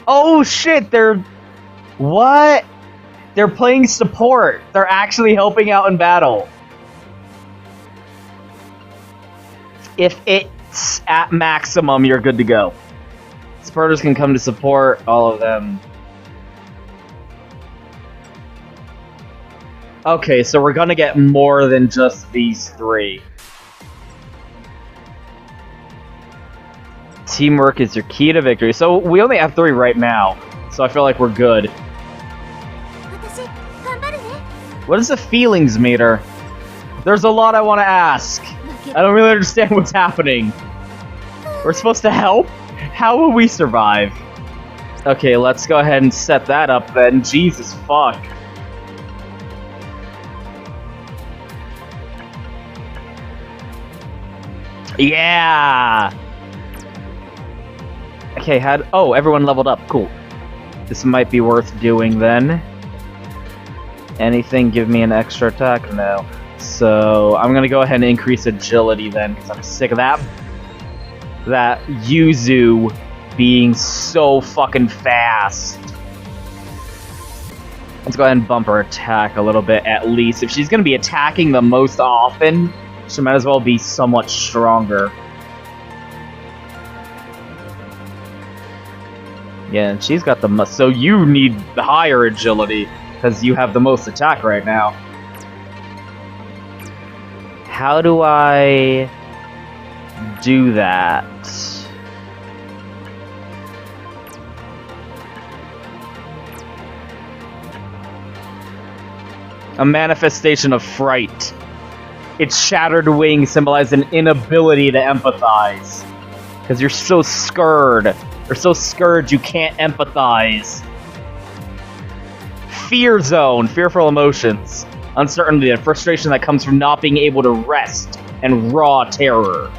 Oh shit, they're... What? They're playing support. They're actually helping out in battle. If it's at maximum, you're good to go. Supporters can come to support all of them. Okay, so we're gonna get more than just these three. Teamwork is your key to victory. So we only have three right now, so I feel like we're good. 私頑張るね What is the feelings meter? There's a lot I want to ask. I don't really understand what's happening. We're supposed to help? How will we survive? Okay, let's go ahead and set that up then. Jesus fuck. Yeah! Okay, oh, everyone leveled up. Cool. This might be worth doing then. Anything give me an extra attack? No. So, I'm gonna go ahead and increase agility then, because I'm sick of that Yuzu being so fucking fast. Let's go ahead and bump her attack a little bit at least. If she's gonna be attacking the most often, she might as well be somewhat stronger. Yeah, and she's got the so you need the higher agility, because you have the most attack right now. How do I do that? A manifestation of fright. Its shattered wings symbolize an inability to empathize. Because you're so scared. You're so scared you can't empathize. Fear zone. Fearful emotions. Uncertainty and frustration that comes from not being able to rest. And raw terror.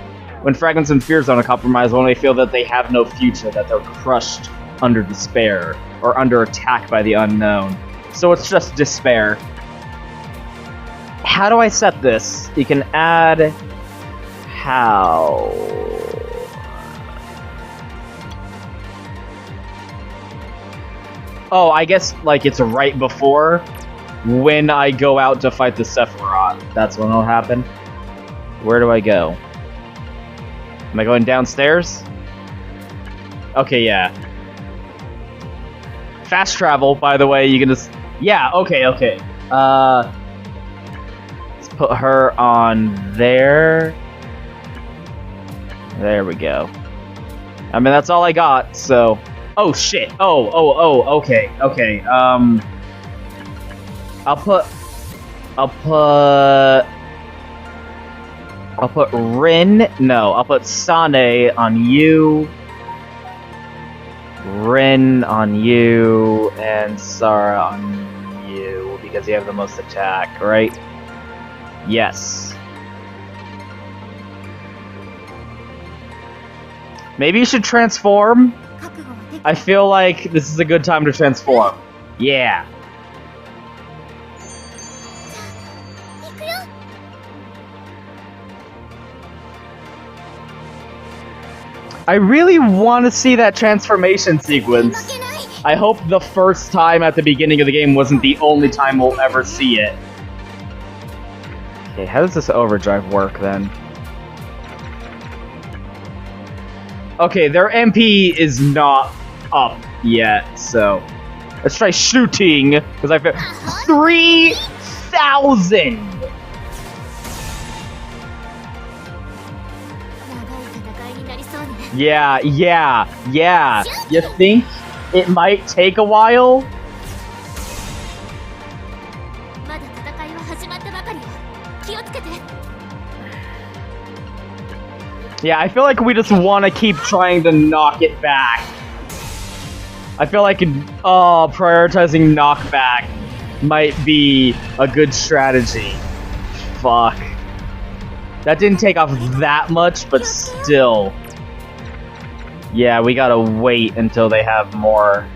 When fragments in fear zone are compromised, one may feel that they have no future, that they're crushed under despair, or under attack by the unknown. So it's just despair. How do I set this? You can add How? Oh, I guess, like, it's right before when I go out to fight the Sephiroth. That's when it'll happen. Where do I go? Am I going downstairs? Okay, yeah. Fast travel, by the way, you can just... Yeah, okay. Let's put her on there. There we go. I mean, that's all I got, so... Oh, shit. Oh, okay. I'll put Rin. No, I'll put Sane on you. Rin on you, and Sara on you, because you have the most attack, right? Yes. Maybe you should transform? I feel like this is a good time to transform. Yeah. I really want to see that transformation sequence. I hope the first time at the beginning of the game wasn't the only time we'll ever see it. Okay, how does this overdrive work then? Okay, their MP is not up yet, so let's try shooting, because I feel 3,000. Yeah. You think it might take a while? Yeah, I feel like we just want to keep trying to knock it back. I feel like prioritizing knockback might be a good strategy. Fuck. That didn't take off that much, but still. Yeah, we gotta wait until they have more.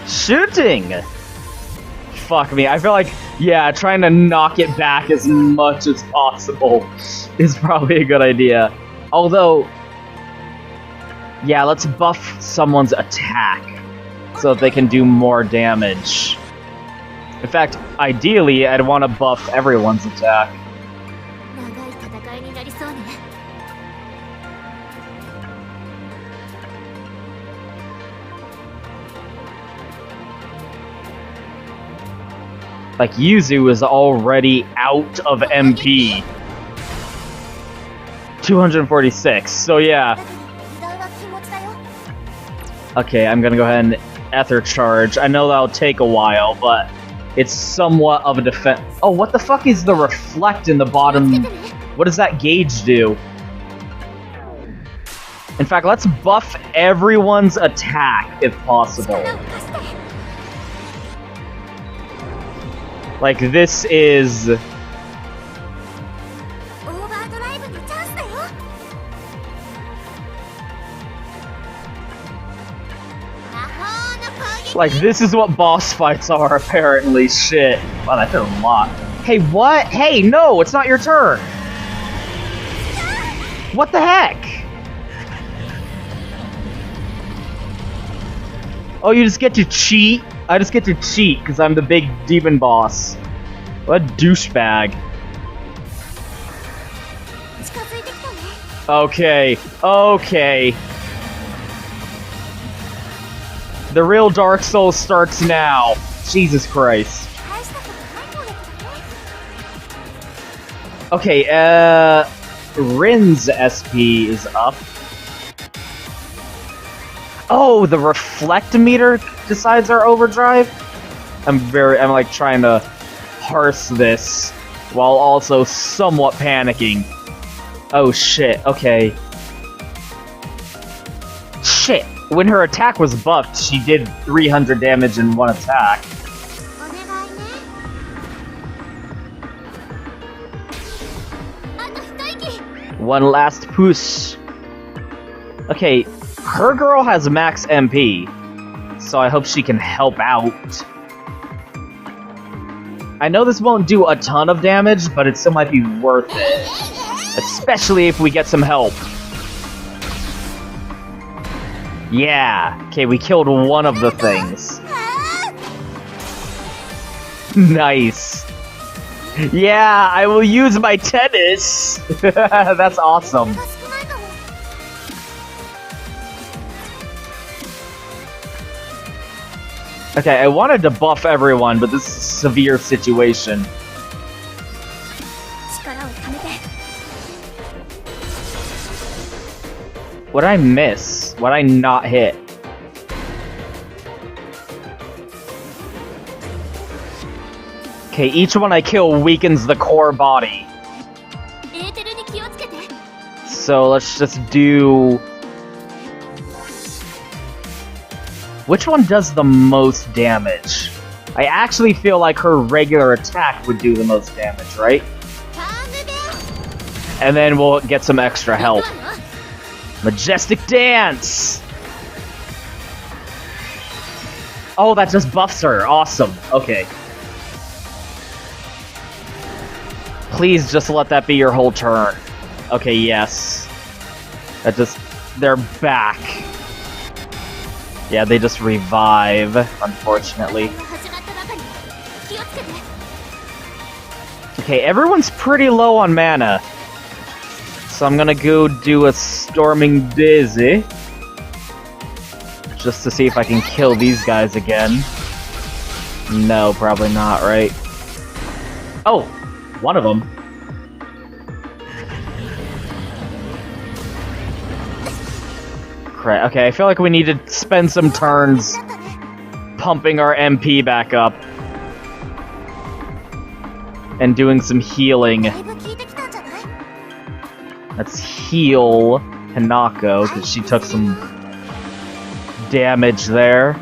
Shooting! Fuck me, I feel like, yeah, trying to knock it back as much as possible is probably a good idea. Although, yeah, let's buff someone's attack so that they can do more damage. In fact, ideally, I'd want to buff everyone's attack. Like, Yuzu is already out of MP. 246, so yeah. Okay, I'm gonna go ahead and Ether Charge. I know that'll take a while, but it's somewhat of a defense. Oh, what the fuck is the reflect in the bottom? What does that gauge do? In fact, let's buff everyone's attack, if possible. Like, this is... Like, this is what boss fights are, apparently. Shit. Wow, that did a lot. Hey, what? Hey, no, it's not your turn! What the heck? Oh, you just get to cheat? I just get to cheat because I'm the big demon boss. What a douchebag. Okay. The real Dark Souls starts now. Jesus Christ. Okay, Rin's SP is up. Oh, the reflect meter decides our overdrive? I'm like trying to parse this while also somewhat panicking. Oh shit, okay. Shit, when her attack was buffed, she did 300 damage in one attack. One last push. Okay, her girl has max MP, so I hope she can help out. I know this won't do a ton of damage, but it still might be worth it. Especially if we get some help. Yeah. Okay, we killed one of the things. Nice. Yeah, I will use my tennis. That's awesome. Okay, I wanted to buff everyone, but this is a severe situation. What'd I miss? What'd I not hit? Okay, each one I kill weakens the core body. So let's just do... Which one does the most damage? I actually feel like her regular attack would do the most damage, right? And then we'll get some extra help. Majestic Dance! Oh, that just buffs her. Awesome. Okay. Please just let that be your whole turn. Okay, yes. That just... They're back. Yeah, they just revive, unfortunately. Okay, everyone's pretty low on mana. So I'm gonna go do a Storming Dizzy. Just to see if I can kill these guys again. No, probably not, right? Oh! One of them. Crap. Okay, I feel like we need to spend some turns pumping our MP back up. And doing some healing. Let's heal Hanako, because she took some damage there.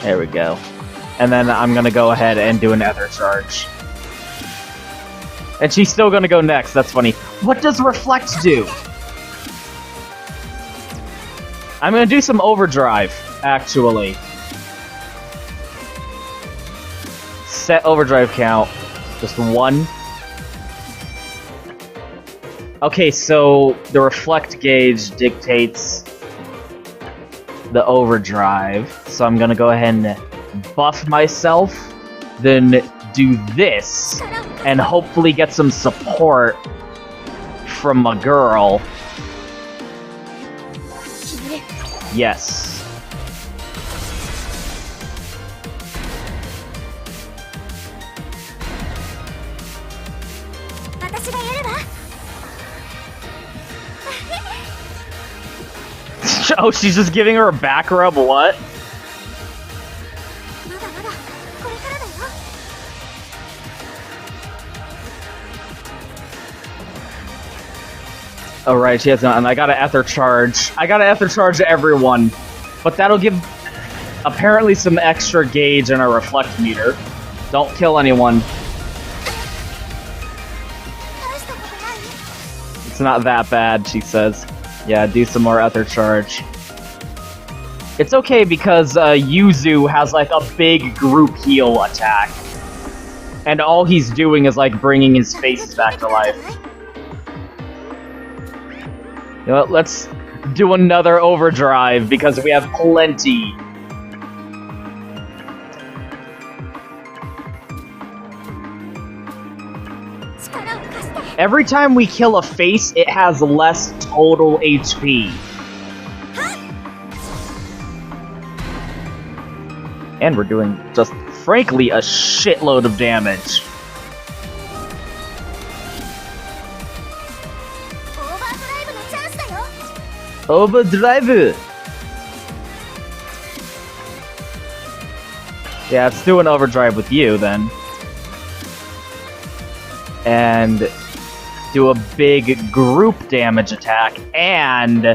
There we go. And then I'm gonna go ahead and do an Ether Charge. And she's still gonna go next, that's funny. What does Reflect do? I'm gonna do some Overdrive, actually. Set Overdrive count. Just one. Okay, so the Reflect gauge dictates the Overdrive. So I'm gonna go ahead and buff myself, then do this, and hopefully get some support from my girl. Yes. Oh, she's just giving her a back rub, what? Oh, right, she has not, and I gotta Ether Charge. I gotta Ether Charge everyone. But that'll give, apparently, some extra gauge in our Reflect meter. Don't kill anyone. It's not that bad, she says. Yeah, do some more Ether Charge. It's okay because Yuzu has like a big group heal attack. And all he's doing is like bringing his face back to life. You know what, let's do another Overdrive because we have plenty. Every time we kill a face, it has less total HP. And we're doing just, frankly, a shitload of damage. Overdrive! Yeah, let's do an Overdrive with you, then. And do a big group damage attack, and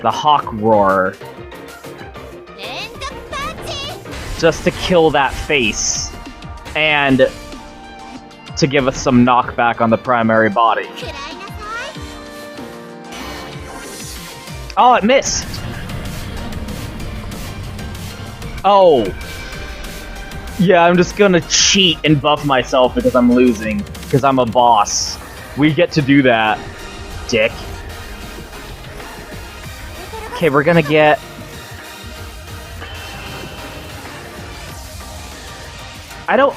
the Hawk Roar. Just to kill that face, and to give us some knockback on the primary body. Oh, it missed! Oh. Yeah, I'm just gonna cheat and buff myself because I'm losing. Because I'm a boss. We get to do that, dick. Okay, we're gonna get...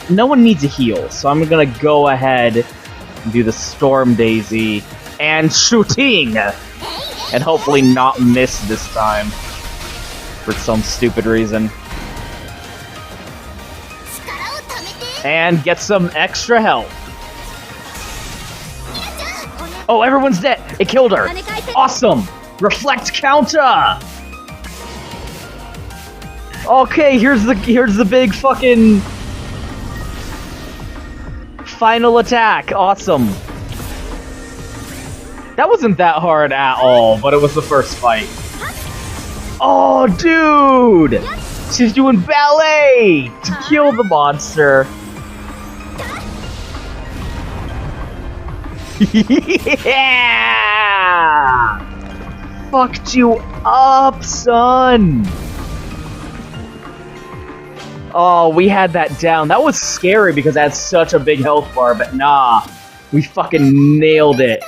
No one needs a heal, so I'm gonna go ahead and do the Storm Daisy and shooting! And hopefully not miss this time. For some stupid reason. And get some extra health. Oh, everyone's dead! It killed her! Awesome! Reflect counter! Okay, here's the big fucking... final attack. Awesome. That wasn't that hard at all, but it was the first fight. Oh, dude! She's doing ballet to kill the monster. Yeah! Fucked you up, son! Oh, we had that down. That was scary because it had such a big health bar, but nah. We fucking nailed it.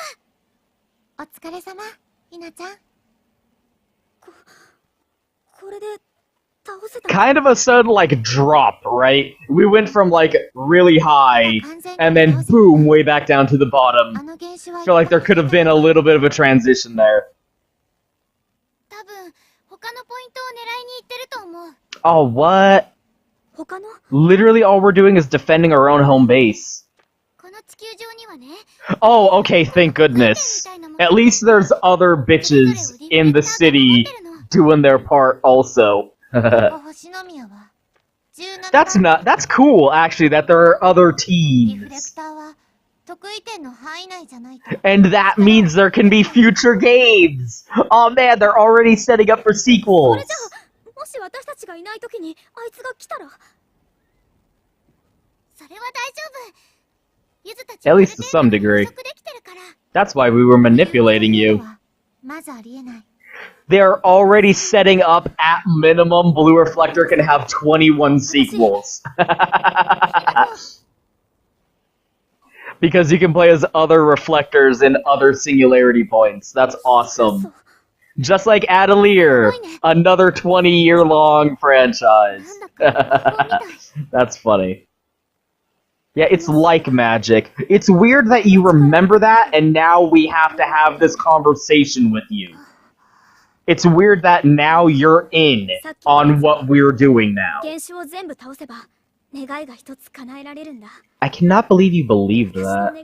Kind of a sudden, like, drop, right? We went from, like, really high, and then boom, way back down to the bottom. I feel like there could have been a little bit of a transition there. Oh, what? Literally all we're doing is defending our own home base. Oh, okay, thank goodness. At least there's other bitches in the city doing their part also. That's cool, actually, that there are other teams. And that means there can be future games! Oh man, they're already setting up for sequels! At least to some degree. That's why we were manipulating you. They're already setting up, at minimum, Blue Reflector can have 21 sequels. Because you can play as other reflectors in other singularity points. That's awesome. Just like Adelier, another 20-year-long franchise. That's funny. Yeah, it's like magic. It's weird that you remember that, and now we have to have this conversation with you. It's weird that now you're in on what we're doing now. I cannot believe you believed that.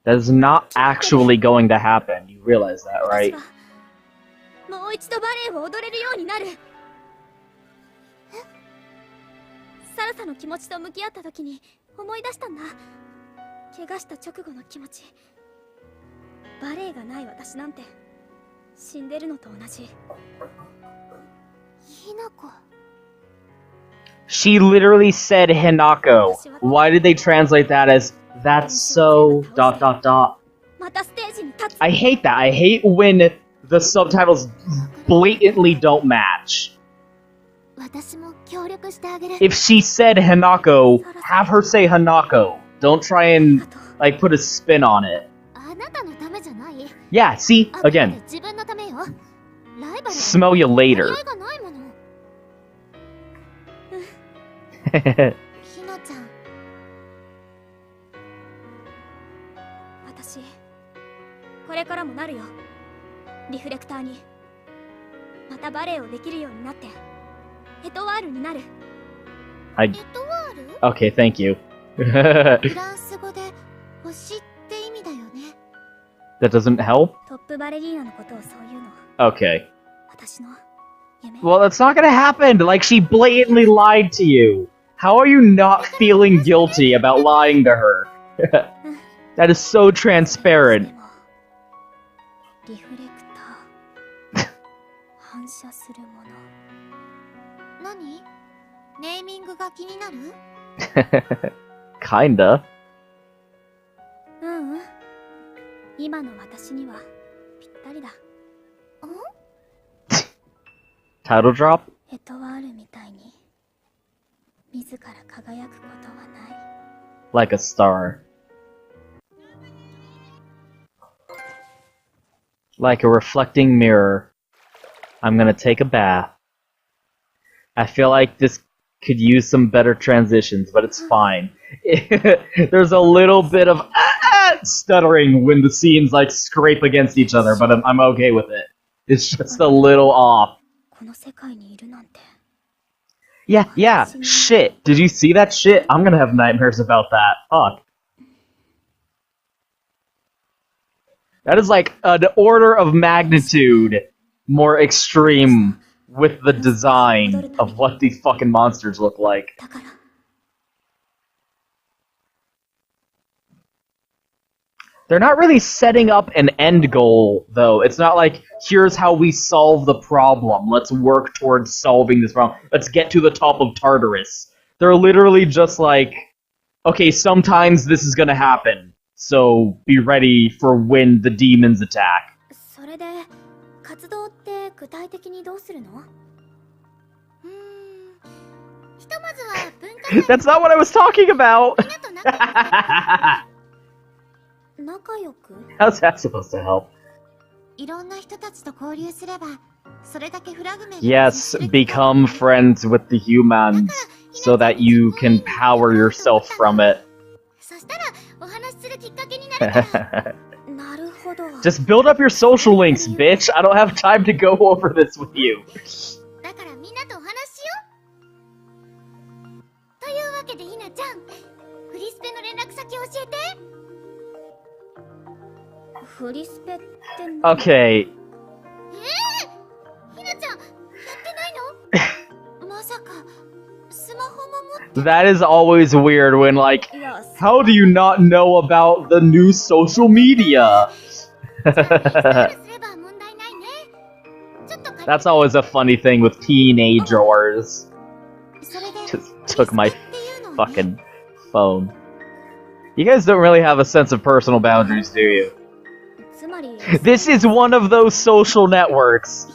That is not actually going to happen. You realize that, right? She literally said Hinako. Why did they translate that as that's so ... I hate that. I hate when the subtitles blatantly don't match. If she said Hinako, have her say Hanako. Don't try and, like, put a spin on it. Yeah, see? Again. Smell you later. Okay, thank you. That doesn't help? Okay. Well, that's not gonna happen! Like, she blatantly lied to you! How are you not feeling guilty about lying to her? That is so transparent. Kinda. Title drop? Like a star. Like a reflecting mirror. I'm gonna take a bath. I feel like this could use some better transitions, but it's fine. There's a little bit of stuttering when the scenes like scrape against each other, but I'm okay with it. It's just a little off. Yeah, shit. Did you see that shit? I'm gonna have nightmares about that. Fuck. That is like an order of magnitude more extreme with the design of what these fucking monsters look like. They're not really setting up an end goal, though. It's not like, here's how we solve the problem. Let's work towards solving this problem. Let's get to the top of Tartarus. They're literally just like, okay, sometimes this is gonna happen, so be ready for when the demons attack. That's not what I was talking about! How's that supposed to help? Yes, become friends with the humans so that you can power yourself from it. Just build up your social links, bitch! I don't have time to go over this with you. Okay. That is always weird when, like, how do you not know about the new social media? That's always a funny thing with teenagers. Just took my fucking phone. You guys don't really have a sense of personal boundaries, do you? This is one of those social networks.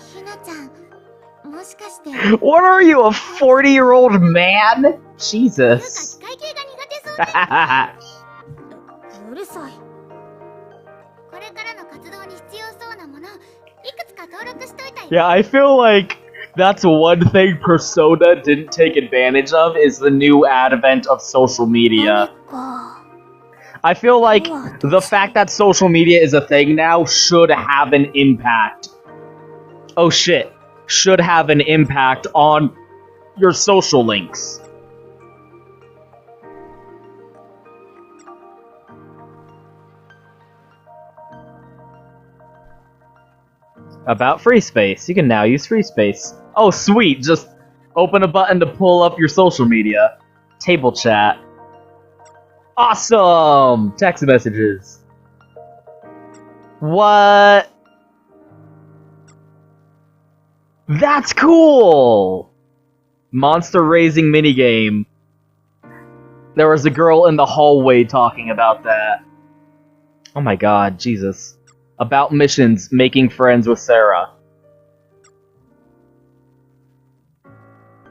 What are you, a 40-year-old man? Jesus. Yeah, I feel like that's one thing Persona didn't take advantage of, is the new advent of social media. I feel like the fact that social media is a thing now should have an impact. Oh shit. Should have an impact on your social links. About free space. You can now use free space. Oh sweet, just open a button to pull up your social media. Table chat. Awesome! Text messages. What? That's cool! Monster raising minigame. There was a girl in the hallway talking about that. Oh my god, Jesus. About missions, making friends with Sarah.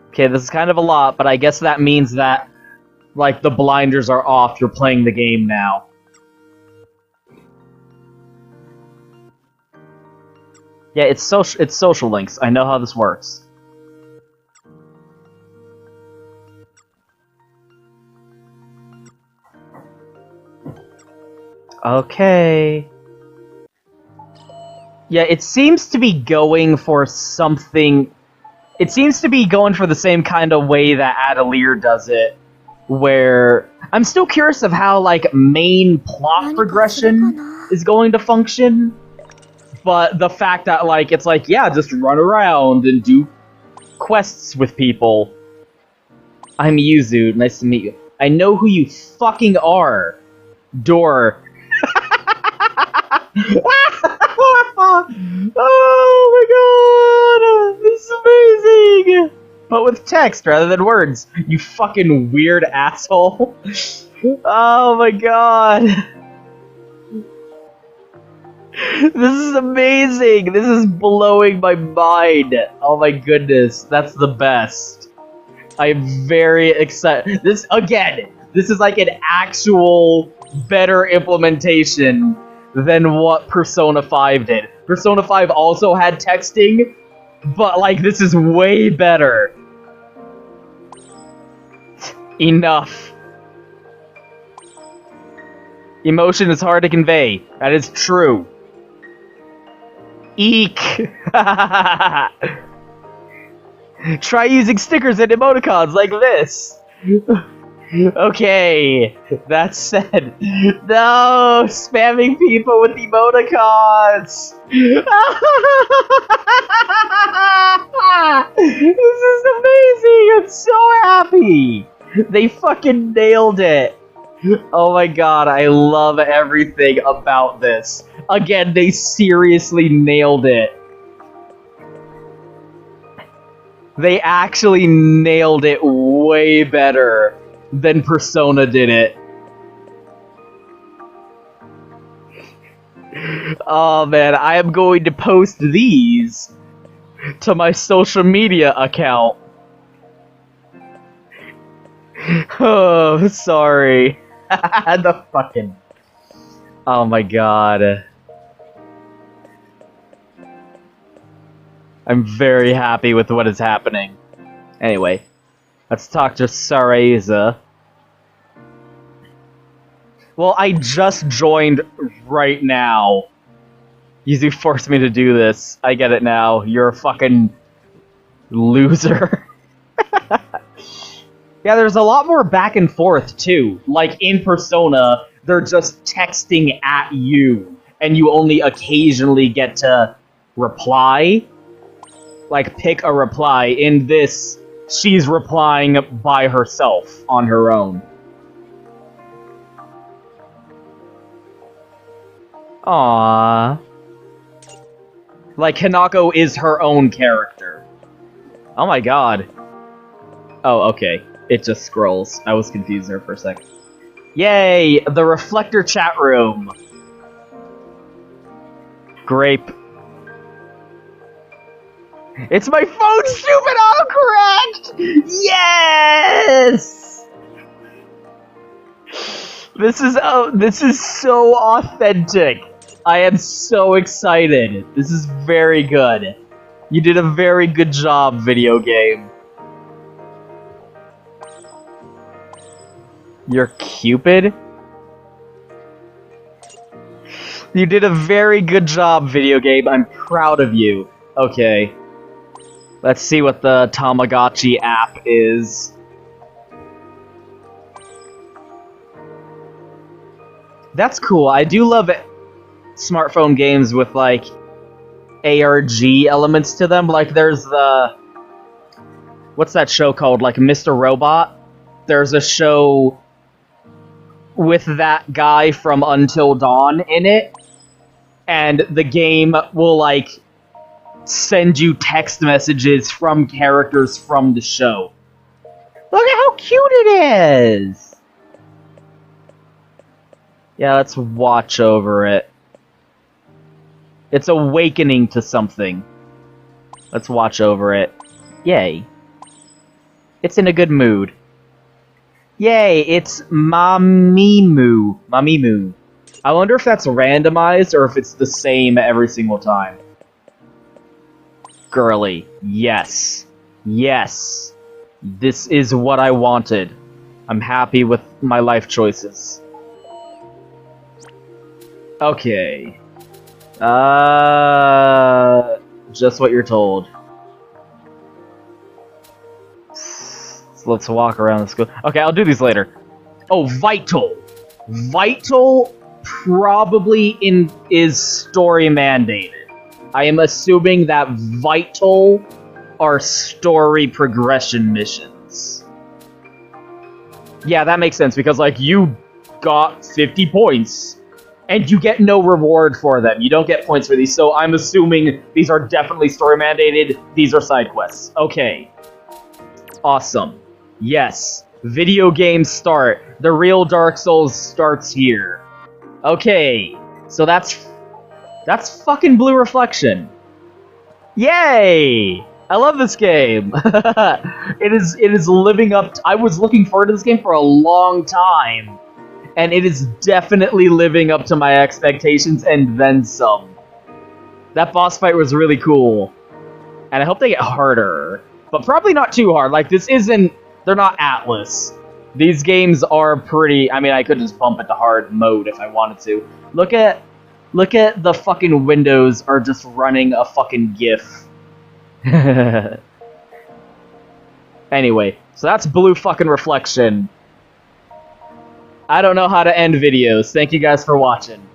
Okay, this is kind of a lot, but I guess that means that, like, the blinders are off, you're playing the game now. Yeah, it's social links. I know how this works. Okay. Yeah, it seems to be going for something... It seems to be going for the same kind of way that Atelier does it, where... I'm still curious of how, like, main plot progression is going to function. But the fact that, like, it's like, yeah, just run around and do quests with people. I'm Yuzu, nice to meet you. I know who you fucking are. Door. Oh my god! This is amazing! But with text rather than words, you fucking weird asshole. Oh my god. This is amazing! This is blowing my mind! Oh my goodness, that's the best. I am very excited. This is like an actual better implementation than what Persona 5 did. Persona 5 also had texting, but like this is way better. Enough. Emotion is hard to convey. That is true. Eek! Try using stickers and emoticons like this. Okay, that said, no, spamming people with emoticons. This is amazing. I'm so happy. They fucking nailed it. Oh my god, I love everything about this. Again, they seriously nailed it. They actually nailed it way better than Persona did it. Oh man, I am going to post these to my social media account. Oh, sorry. The fucking... Oh my god. I'm very happy with what is happening. Anyway, let's talk to Saraiza. Well, I just joined right now. You forced me to do this. I get it now. You're a fucking loser. Yeah, there's a lot more back and forth, too. Like, in Persona, they're just texting at you, and you only occasionally get to reply. Like, pick a reply. In this, she's replying by herself, on her own. Aww. Like, Hanako is her own character. Oh my god. Oh, okay. It just scrolls. I was confused there for a second. Yay! The Reflector chat room. Grape. It's my phone, stupid autocorrect! Yes! This is so authentic. I am so excited. This is very good. You did a very good job, video game. You're Cupid? You did a very good job, video game. I'm proud of you. Okay. Let's see what the Tamagotchi app is. That's cool. I do love it. Smartphone games with, like, ARG elements to them. Like, there's the... What's that show called? Like, Mr. Robot? There's a show with that guy from Until Dawn in it. And the game will, like, send you text messages from characters from the show. Look at how cute it is! Yeah, let's watch over it. It's awakening to something. Let's watch over it. Yay. It's in a good mood. Yay, it's Mamimu. Mamimu. I wonder if that's randomized or if it's the same every single time. Girly. Yes. Yes. This is what I wanted. I'm happy with my life choices. Okay. Just what you're told. So let's walk around the school. Okay, I'll do these later. Oh, Vital. Vital probably is story mandated. I am assuming that Vital are story progression missions. Yeah, that makes sense, because, like, you got 50 points, and you get no reward for them. You don't get points for these, so I'm assuming these are definitely story mandated. These are side quests. Okay. Awesome. Yes. Video game start. The real Dark Souls starts here. Okay. So that's That's fucking Blue Reflection. Yay! I love this game. It is living up I was looking forward to this game for a long time. And it is definitely living up to my expectations and then some. That boss fight was really cool. And I hope they get harder. But probably not too hard. Like, this isn't... They're not Atlas. These games are pretty... I mean, I could just bump it to hard mode if I wanted to. Look at the fucking windows are just running a fucking GIF. Anyway, so that's Blue fucking Reflection. I don't know how to end videos. Thank you guys for watching.